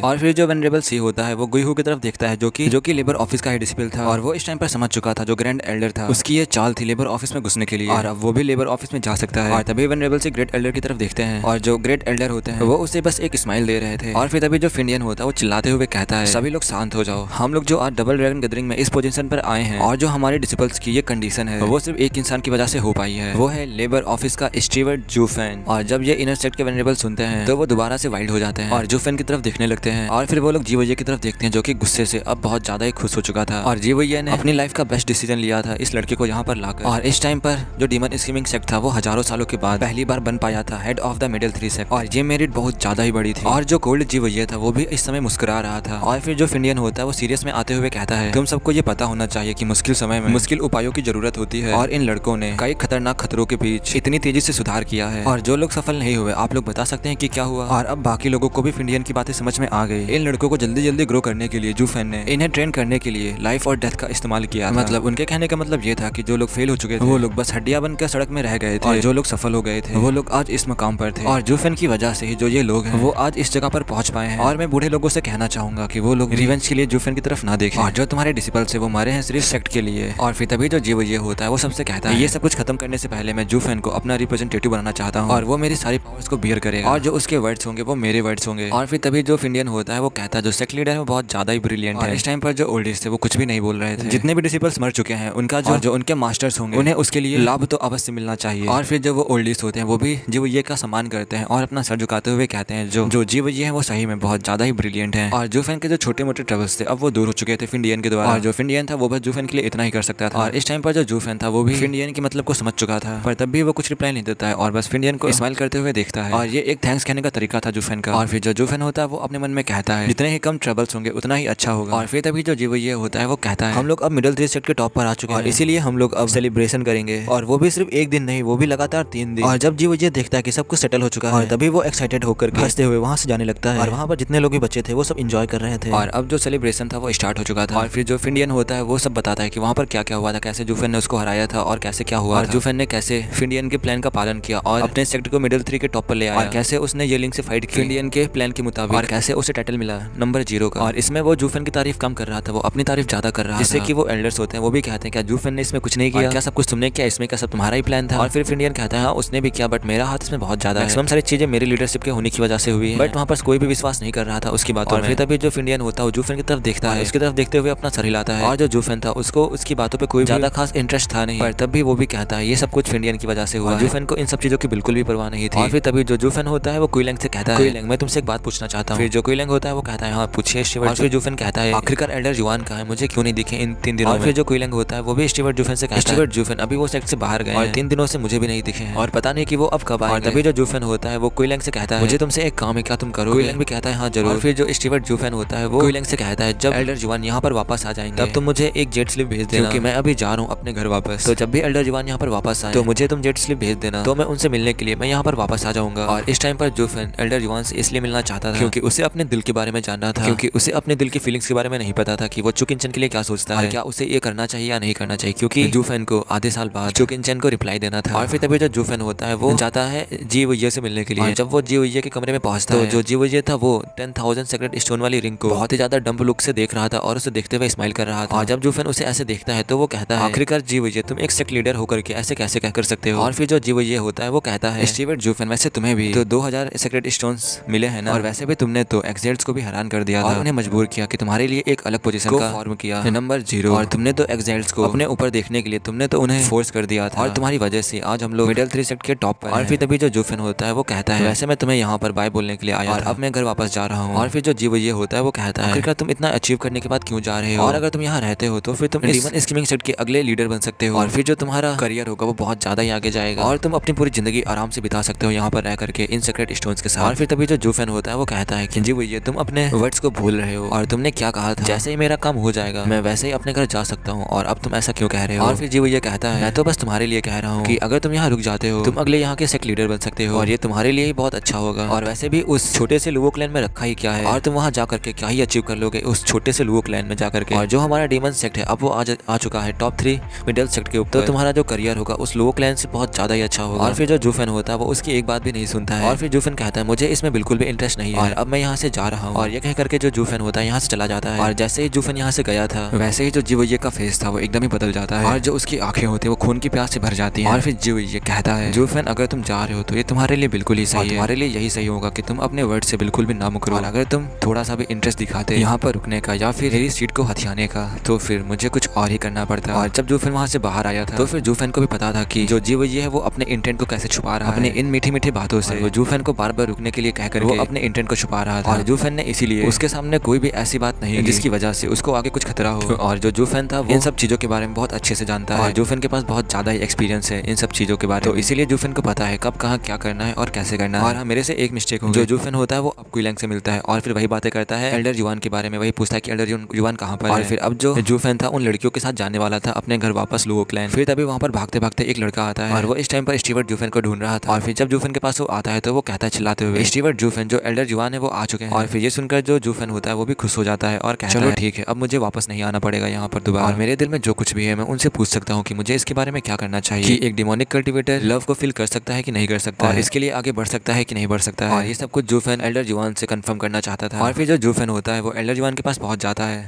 और फिर जो वनरेबल एलसी होता है वो गुईहू की तरफ देखता है, जो कि लेबर ऑफिस का डिसिपल था, और वो इस टाइम पर समझ चुका था जो ग्रैंड एल्डर था उसकी ये चाल थी लेबर ऑफिस में घुसने के लिए, और अब वो भी लेबर ऑफिस में जा सकता है। और तभी वेनरेबल से ग्रेट एल्डर की तरफ देखते हैं, और जो ग्रेट एल्डर होते हैं वो उसे बस एक स्माइल दे रहे थे। और फिर तभी जो फिंडियन होता है वो चिल्लाते हुए कहता है, सभी लोग शांत हो जाओ, हम लोग जो आज डबल ड्रैगन गैदरिंग में इस पोजीशन पर आए हैं और जो हमारे डिसिपल्स की ये कंडीशन है वो सिर्फ एक इंसान की वजह से हो पाई है, वो है लेबर ऑफिस का स्टीवर्ट जूफेन। और जब ये इनर सेक्ट के वेनरेबल सुनते हैं तो वो दोबारा से वाइल्ड हो जाते हैं और जूफेन की तरफ देखने लगते हैं। और फिर वो लोग जीवोये की तरफ देखते हैं जो कि गुस्से से अब बहुत ज्यादा ही खुश हो चुका था, और जीवोये ने अपनी लाइफ का बेस्ट डिसीजन लिया था इस लड़के को यहाँ पर लाकर। और इस टाइम पर जो डीमन स्कीमिंग सेक्ट था वो हजारों सालों के बाद पहली बार बन पाया था head of the middle 3 sect, और ये मेरिट बहुत ज्यादा ही बड़ी थी। और जो कोल्ड जीवोये था वो भी इस समय मुस्कुरा रहा था। और फिर जो फिंडियन होता है वो सीरियस में आते हुए कहता है, तुम सबको ये पता होना चाहिए कि मुश्किल समय में मुश्किल उपायों की जरूरत होती है, और इन लड़कों ने कई खतरनाक खतरों के बीच इतनी तेजी से सुधार किया है, और जो लोग सफल नहीं हुए आप लोग बता सकते हैं कि क्या हुआ। और अब बाकी लोगों को भी फिंडियन की बातें समझ में आ गई। इन लड़कों को जल्दी जल्दी ग्रो करने के लिए जूफेन ने इन्हें ट्रेन करने के लिए लाइफ और डेथ का इस्तेमाल किया। मतलब उनके कहने का मतलब ये था कि जो लोग फेल हो चुके थे वो लोग बस हड्डियां बनकर सड़क में रह गए थे, और जो लोग सफल हो गए थे वो लोग आज इस मकाम पर थे, और जूफेन की वजह से ही जो ये लोग हैं वो आज इस जगह पर पहुंच पाए हैं। और मैं बूढ़े लोगों से कहना चाहूंगा कि वो लोग रिवेंज के लिए जूफेन की तरफ ना देखें, और जो तुम्हारे डिसिपल से वो मारे हैं सिर्फ सेक्ट के लिए। और फिर तभी जो जीवोये होता है वो सबसे कहता है, ये सब कुछ खत्म करने से पहले मैं जूफेन को अपना रिप्रेजेंटेटिव बनाना चाहता हूँ, और वो मेरी सारी पावर्स को बियर करेगा, और जो उसके वर्ड्स होंगे वो मेरे वर्ड्स होंगे। और फिर तभी जो फिंडियन होता है वो कहता है जो सेक्ट लीडर है वो बहुत ज्यादा ही ब्रिलियंट है। इस टाइम पर जो ओल्डेस्ट थे वो कुछ भी नहीं बोल रहे थे, जितने भी डिसिपल्स मर चुके हैं उनका जो उनके मास्टर्स होंगे उन्हें उसके लिए लाभ तो अवश्य मिलना चाहिए। और फिर जो वो ओल्डेस्ट होते हैं वो भी जीवोये का सम्मान करते हैं और अपना सर झुकाते हुए कहते हैं जो जीवोये है वो सही में बहुत ज्यादा ही ब्रिलियंट है। और जूफेन के जो छोटे मोटे ट्रबल्स थे अब वो दूर हो चुके थे फिंडियन के द्वारा, और जो फिंडियन था वो बस जूफेन के लिए इतना ही कर सकता था। और इस टाइम पर जो जूफेन था वो भी फिंडियन के मतलब को समझ चुका था, पर तब भी वो कुछ रिप्लाई नहीं देता है और बस फिंडियन को स्माइल करते हुए देखता है, और ये एक थैंक्स कहने का तरीका था जूफेन का। और फिर जो जूफेन होता है वो अपने मन में कहता है जितने ही कम ट्रबल्स होंगे उतना ही अच्छा होगा। और फिर तभी जो जीवोये होता है वो कहता है हम लोग अब मिडिल 3 सेक्ट के टॉप पर आ चुके हैं, इसीलिए हम लोग अब सेलिब्रेशन करेंगे, और वो भी सिर्फ एक दिन नहीं वो भी लगातार 3 दिन। और जब जीवोये देखता है कि सब कुछ सेटल हो चुका है तभी वो एक्साइटेड होकर हंसते हुए वहां से जाने लगता है, और वहां पर जितने लोग भी बचे थे वो सब एंजॉय कर रहे थे, और अब जो सेलिब्रेशन था वो स्टार्ट हो चुका था। और फिर जो फिंडियन होता है वो सब बताता है कि वहां पर क्या क्या हुआ था, कैसे जूफेन ने उसको हराया था और कैसे क्या हुआ, और जूफेन ने कैसे फिंडियन के प्लान का पालन किया और अपने सेक्ट को मिडिल 3 के टॉप पर ले आया, और कैसे उसने येलिंग से फाइट की फिंडियन के प्लान के मुताबिक, और कैसे उसे टाइटल मिला नंबर 0 का। और इसमें वो जूफेन की तारीफ कम कर रहा था, वो अपनी तारीफ ज्यादा कर रहा था, जिससे कि वो एल्डर्स होते हैं वो भी कहते हैं क्या जूफेन ने इसमें कुछ नहीं किया, क्या सब कुछ तुमने किया, इसमें क्या सब तुम्हारा ही प्लान था। और फिर फिंडियन कहता है हाँ उसने भी किया बट मेरा हाथ इसमें बहुत ज्यादा है, मैक्सिमम सारी चीजें मेरी लीडरशिप के होने की वजह से हुई है, बट वहाँ पर कोई भी विश्वास नहीं कर रहा था उसकी बातों में। फिर तभी जो फिंडियन होता है वो जूफेन की तरफ देखता है, उसकी तरफ देखते हुए अपना सर हिलाता है, और जो जूफेन था उसको उसकी बातों पे कोई ज्यादा खास इंटरेस्ट था नहीं, पर तब भी वो भी कहता है ये सब कुछ फिंडियन की वजह से हुआ। जूफेन को इन सब चीजों की बिल्कुल भी परवाह नहीं थी। और फिर तभी जो जूफेन होता है वो कुइलेंग से कहता है कुइलेंग मैं तुमसे एक बात पूछना चाहता हूँ। फिर जो कुइलेंग होता है वो कहता है हाँ पूछिए स्टीवर्ट। और फिर जूफेन कहता है आखिरकार एल्डर जुआन कहाँ है, मुझे क्यों नहीं दिखे इन 3 दिनों में। और फिर जो कुइलेंग होता है वो भी स्टीवर्ट जूफेन से कहता है स्टीवर्ट जूफेन अभी वो सेक्ट से बाहर गए और 3 दिनों से मुझे भी नहीं दिखे हैं और पता नहीं कि वो अब कब आएंगे। और तभी जो जूफेन होता है वो कुइलेंग से कहता है मुझे तुमसे एक काम है क्या तुम करोगे। कुइलेंग भी कहता है हाँ जरूर। और फिर जो स्टीवर्ट जूफेन होता है वो कुइलेंग से कहता है जब एल्डर जुआन यहाँ पर वापस आ जाएंगे तब तुम मुझे एक जेट स्लिप भेज देना, क्योंकि मैं अभी जा रहा हूँ अपने घर वापस, तो जब भी एल्डर जुआन यहाँ पर वापस आए तो मुझे तुम जेट स्लिप भेज देना, तो मैं उनसे मिलने के लिए मैं यहाँ पर वापस आ जाऊंगा। और इस टाइम पर जूफेन एल्डर जुआन से इसलिए मिलना चाहता था क्योंकि उसे अपने दिल के बारे में जानना था, क्योंकि उसे अपने दिल की फीलिंग्स के बारे में नहीं पता था कि वो चुकिंचन के लिए क्या सोचता है, क्या उसे ये करना चाहिए या नहीं करना चाहिए, क्योंकि जूफेन को आधे साल बाद चुकिंचन को रिप्लाई देना था। और फिर तभी जो जूफेन होता है वो जाता है जीवोये से मिलने के लिए। जब वो जीवोये के कमरे में पहुंचता है तो जो जीवोये था वो 10,000 सेक्रेट स्टोन वाली रिंग को बहुत ही ज्यादा डम्प लुक से देख रहा था और उसे देखते हुए स्माइल कर रहा था। और जब जूफेन उसे ऐसे देखता है तो वो कहता है आखिरकार जीवोये तुम एक सेक्ट लीडर होकर के ऐसे कैसे कह कर सकते हो। और फिर जो जीवोये होता है वो कहता है स्टीवर्ट जूफेन वैसे तुम्हें भी तो 2000 सेक्रेट स्टोन्स मिले हैं ना, और वैसे भी तुमने तो एक्सेल्ट्स को भी हैरान कर दिया और उन्हें मजबूर किया कि तुम्हारे लिए एक अलग पोजीशन का फॉर्म किया नंबर 0, और तुमने तो एक्सेल्ट्स को अपने ऊपर देखने के लिए तुमने तो उन्हें फोर्स कर दिया था और तुम्हारी वजह से आज हम लोग मिडिल 3 सेक्ट के टॉप पर। और फिर तभी जो जूफेन होता है वो कहता है वैसे मैं तुम्हें यहाँ पर बाय बोलने के लिए आया और अब मैं घर वापस जा रहा हूँ। और फिर जो जीवोये होता है वो कहता है आखिरकार तुम इतना अचीव करने के बाद क्यों जा रहे हो, और अगर तुम यहाँ रहते हो तो फिर तुम डीमन स्कीमिंग सेक्ट के अगले लीडर बन सकते हो, और फिर जो तुम्हारा करियर होगा वो बहुत ज्यादा ही आगे जाएगा और तुम अपनी पूरी जिंदगी आराम से बिता सकते हो यहाँ पर रह करके इन सेक्रेट स्टोन्स के साथ। और फिर तभी जो जूफेन होता है वो कहता है कि जीवोये तुम अपने वर्ड्स को भूल रहे हो और तुमने क्या कहा था जैसे ही मेरा काम हो जाएगा मैं वैसे ही अपने घर जा सकता हूँ, और अब तुम ऐसा क्यों कह रहे हो। और फिर जीवोये कहता है मैं तो बस तुम्हारे लिए कह रहा हूँ कि अगर तुम यहाँ रुक जाते हो तुम अगले यहाँ के सेक्ट लीडर बन सकते हो और ये तुम्हारे लिए ही बहुत अच्छा होगा, और वैसे भी उस छोटे से लुओ क्लैन में रखा ही क्या है और तुम वहाँ जा करके क्या ही अचीव कर लोगे उस छोटे से लुओ क्लैन में जा करके। और जो हमारा डीमन सेक्ट है अब वो आ चुका है टॉप 3 मिडिल सेक्ट के ऊपर, तो तुम्हारा जो करियर होगा उस लुओ क्लैन से बहुत ज्यादा ही अच्छा होगा। और फिर जो जूफेन होता है वो उसकी एक बात भी नहीं सुनता है और फिर जूफेन कहता है मुझे इसमें बिल्कुल भी इंटरेस्ट नहीं है और अब मैं यहाँ से जा रहा हूँ। और ये कहकर करके जो जूफेन होता है यहाँ से चला जाता है। और जैसे ही जूफेन यहाँ से गया था वैसे ही जो जीवोये का फेस था वो एकदम ही बदल जाता है और जो उसकी आंखें होती है वो खून की प्यास से भर जाती हैं। और फिर जीवोये कहता है, जूफेन अगर तुम जा रहे हो तो ये तुम्हारे लिए बिल्कुल ही सही है। तुम्हारे लिए यही सही होगा कि तुम अपने वर्ड से बिल्कुल भी ना मुकरो। और अगर तुम थोड़ा सा भी इंटरेस्ट दिखाते यहाँ पर रुकने का या फिर मेरी सीट को हथियाने का तो फिर मुझे कुछ और ही करना पड़ता। और जब जूफेन वहाँ से बाहर आया था तो फिर जूफेन को भी पता था कि जो जीवोये है वो अपने इंटेंट को कैसे छुपा रहा है अपने इन मीठी मीठी बातों से। वो जूफेन को बार बार रुकने के लिए कह करके वो अपने इंटेंट को छुपा रहा था। और जूफेन ने इसीलिए उसके सामने कोई भी ऐसी बात नहीं जिसकी वजह से उसको आगे कुछ खतरा हो। और जो जूफेन था वो इन सब चीजों के बारे में बहुत अच्छे से जानता है और जूफेन के पास बहुत ज्यादा ही एक्सपीरियंस है इन सब चीजों के बारे में। तो इसीलिए जूफेन को पता है कब कहाँ क्या करना है और कैसे करना है। और हाँ, मेरे से एक मिस्टेक हो, जो जूफेन होता है वो अब क्विलैंग से मिलता है और फिर वही बातें करता है एल्डर जुआन के बारे में। वही पूछता है कि एल्डर जुआन कहाँ पर है। और फिर अब जो जूफेन था उन लड़कियों के साथ जाने वाला था अपने घर वापस लुओ क्लैन। फिर तभी वहाँ पर भागते भागते एक लड़का आता है और वो इस टाइम पर स्टीवर्ट जूफेन को ढूंढ रहा था। और फिर जब जूफेन के पास वो आता है तो वो कहता है चिल्लाते हुए, स्टीवर्ट जूफेन जो एल्डर जुआन है वो आ चुके हैं। और फिर ये सुनकर जो जूफेन होता है वो भी खुश हो जाता है और कहता है चलो ठीक है, अब मुझे वापस नहीं आना पड़ेगा यहाँ पर दोबारा। और मेरे दिल में जो कुछ भी है मैं उनसे पूछ सकता हूँ कि मुझे इसके बारे में क्या करना चाहिए, कि एक डिमोनिक कल्टिवेटर लव को फील कर सकता है कि नहीं कर सकता और इसके लिए आगे बढ़ सकता है कि नहीं बढ़ सकता है। और ये सब कुछ जूफेन एल्डर जुआन से कंफर्म करना चाहता था। और फिर जो जूफेन होता है वो एल्डर जुआन के पास पहुंच जाता है।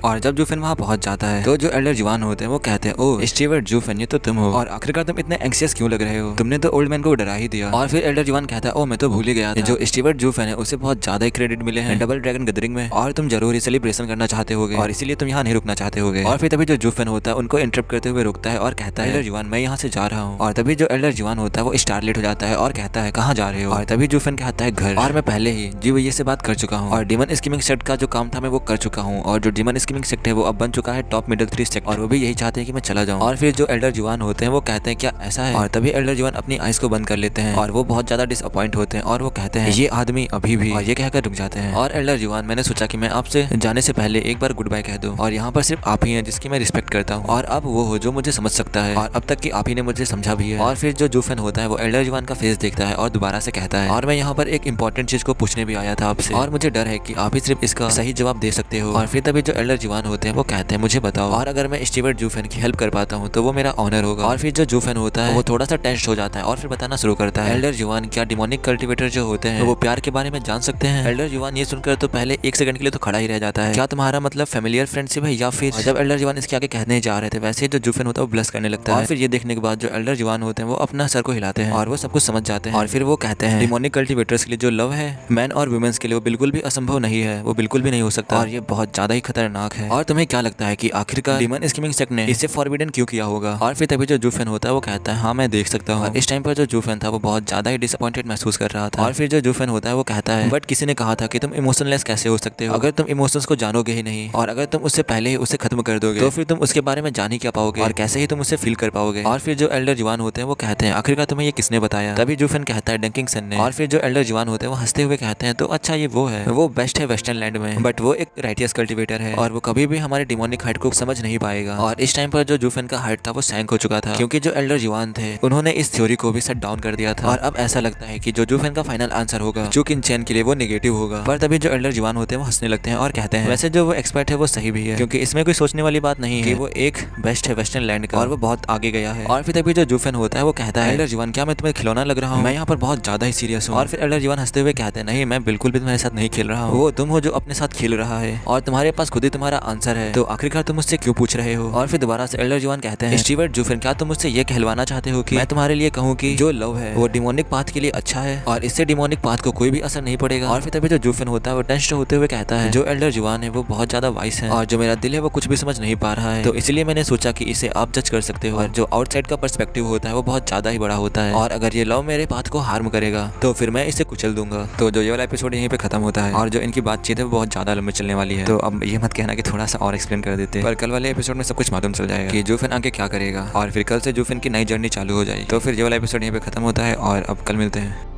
और जब जूफेन वहाँ पहुंच जाता है तो जो एल्डर जुआन होते हैं वो कहते हैं, ओह स्टीवर्ट जूफेन ये तो तुम हो, और आखिरकार तुम इतने एंग्जियस क्यों लग रहे हो, तुमने तो ओल्ड मैन को डरा ही दिया। और फिर एल्डर जुआन कहता है, ओह मैं तो भूल ही गया था, जो स्टीवर्ट जूफेन है उसे बहुत ज्यादा ही क्रेडिट मिले हैं डबल ड्रैगन गैदरिंग में और तुम जरूर ही सेलिब्रेशन करना चाहते होगे और इसीलिए तुम यहाँ नहीं रुकना चाहते होगे। और फिर तभी जो जूफेन होता है उनको इंटरप्ट करते हुए रुकता है और कहता है, एल्डर जुआन मैं यहाँ से जा रहा हूँ। और तभी जो एल्डर जुआन होता है वो स्टारलेट हो जाता है और कहता है कहाँ जा रहे हो। और तभी जूफेन कहता है घर, और मैं पहले ही जीवोये से बात कर चुका हूँ और डीमन स्कीमिंग सेक्ट का जो काम था मैं वो कर चुका हूँ। और जो डीमन स्कीमिंग सेक्ट है वो अब बन चुका है टॉप मिडिल 3 सेक्ट और वो भी यही चाहते हैं कि मैं चला जाऊं। और फिर जो एल्डर जुआन होते हैं वो कहते हैं क्या ऐसा है। और तभी एल्डर जुआन अपनी आइज को बंद कर लेते हैं और वो बहुत ज्यादा डिसअपॉइंट होते हैं और वो कहते हैं ये आदमी अभी भी, और ये कहकर रुक जाते हैं। और एल्डर जुआन मैंने सोचा कि मैं आपसे जाने से पहले एक बार गुड बाय कह दूं और यहाँ पर सिर्फ आप ही हैं जिसकी मैं रिस्पेक्ट करता हूँ और अब वो हो जो मुझे समझ सकता है और अब तक की आप ही ने मुझे समझा भी है। और फिर जो जूफेन होता है वो एल्डर जुआन का फेस देखता है और दोबारा से कहता है, और मैं यहाँ पर एक इंपॉर्टेंट चीज को पूछने भी आया था आपसे और मुझे डर है कि आप ही सिर्फ इसका सही जवाब दे सकते हो। और फिर तभी जो एल्डर जुआन होते हैं वो कहते हैं मुझे बताओ, और अगर मैं स्टीवर्ट जूफेन की हेल्प कर पाता हूँ तो वो मेरा ऑनर होगा। और फिर जो जूफेन होता है वो थोड़ा सा टेंस्ड हो जाता है और फिर बताना शुरू करता है, एल्डर जुआन क्या डिमोनिक कल्टिवेटर जो होते हैं वो प्यार के बारे में जान सकते हैं। एल्डर जुआन ये सुनकर तो पहले एक सेकंड के लिए तो खड़ा ही रह जाता है, क्या तुम्हारा मतलब फेमिलियर फ्रेंडशिप है या फिर। जब एल्डर जुआन इसके आगे कहने जा रहे थे वैसे जो जूफेन होता है वो ब्लश करने लगता है। और फिर ये देखने के बाद जो एल्डर जुआन होते हैं वो अपना सर को हिलाते हैं और वो सब कुछ समझ जाते हैं। और फिर वो कहते हैं डिमोनिक कल्टिवेटर्स के लिए जो लव है मैन और वुमेन्स के लिए वो बिल्कुल भी असंभव नहीं है, वो बिल्कुल भी नहीं हो सकता और ये बहुत ज्यादा ही खतरनाक है। और तुम्हें क्या लगता है कि आखिरकार डीमन स्कीमिंग सेक्ट ने इसे फॉरबिडन क्यों किया होगा। और फिर तभी जो जूफेन होता है वो कहता है हाँ मैं देख सकता हूँ। इस टाइम पर जो जूफेन था वो बहुत ज्यादा ही डिसअपॉइंटेड महसूस कर रहा था। और फिर जो जूफेन होता है वो कहता है बट किसी ने कहा था कि तुम इमोशनलेस कैसे हो सकते हो, अगर तुम इमोशंस को जानोगे ही नहीं और अगर तुम उससे पहले ही उसे खत्म कर दोगे तो फिर तुम उसके बारे में जान ही क्या पाओगे और कैसे ही तुम उसे फील कर पाओगे। और फिर जो एल्डर जुआन होते हैं वो कहते हैं आखिरकार तुम्हें ये किसने बताया। तभी जूफेन कहता है डंकिंगसन ने। और फिर जो एल्डर जुआन होते हैं वो हंसते हुए कहते हैं तो अच्छा ये वो है, वो बेस्ट है वेस्टर्न लैंड में बट वो एक राइटियस कल्टिवेटर है और वो कभी भी हमारे डिमोनिक हाइट को समझ नहीं पाएगा। और इस टाइम पर जो जूफेन का हाइट था वो सैंक हो चुका था क्योंकि जो एल्डर जुआन थे उन्होंने इस थ्योरी को भी सेट डाउन कर दिया था। और अब ऐसा लगता है कि जो जूफेन का फाइनल आंसर होगा चूकिन चैन के लिए वो नेगेटिव होगा। पर तभी जो एल्डर जुआन होते हैं वो हंसने लगते हैं और कहते हैं वैसे जो वो एक्सपर्ट है वो सही भी है क्योंकि इसमें कोई सोचने वाली बात नहीं है कि वो एक बेस्ट है वेस्टर्न लैंड का और वो बहुत आगे गया है। और फिर तभी जो जूफेन होता है वो कहता है एल्डर जुआन क्या मैं तुम्हें खिलौना लग रहा हूँ, मैं यहाँ पर बहुत ज्यादा ही सीरियस हूँ। और फिर एल्डर जुआन हंसते हुए कहते हैं नहीं मैं बिल्कुल भी तुम्हारे साथ नहीं खेल रहा हूँ, वो तुम हो जो अपने साथ खेल रहा है और तुम्हारे पास खुद ही तुम्हारा आंसर है तो आखिरकार तुम मुझसे क्यों पूछ रहे हो। और फिर दोबारा से एल्डर जुआन कहते हैं स्टीवर्ट जूफेन क्या तुम मुझसे ये कहलवाना चाहते हो कि मैं तुम्हारे लिए कहूँ कि जो लव है वो डिमोनिक पाथ के लिए अच्छा है और इससे डिमोनिक पाथ को कोई भी असर नहीं पड़ेगा। और फिर तभी जो जूफेन होता है वो टेंस्ड होते हुए कहता है जो एल्डर जुआन है वो बहुत ज्यादा वाइस है और जो मेरा दिल है वो कुछ भी समझ नहीं पा रहा है तो इसलिए मैंने सोचा कि इसे आप जज कर सकते हो। और जो आउटसाइड का पर्सपेक्टिव होता है वो बहुत ज्यादा ही बड़ा होता है और अगर ये लव मेरे पाथ को हार्म करेगा तो फिर मैं इसे कुचल दूंगा। तो जो ये वाला एपिसोड यहीं पे खत्म होता है और जो इनकी बातचीत है वो बहुत ज्यादा लंबी चलने वाली है तो अब ये मत कहना कि थोड़ा सा और एक्सप्लेन कर देते पर कल वाले एपिसोड में सब कुछ मालूम चल जाएगा कि जूफेन आगे क्या करेगा और फिर कल से जूफेन की नई जर्नी चालू हो जाएगी। तो फिर ये वाला एपिसोड यहीं पे खत्म होता है और अब कल मिलते हैं।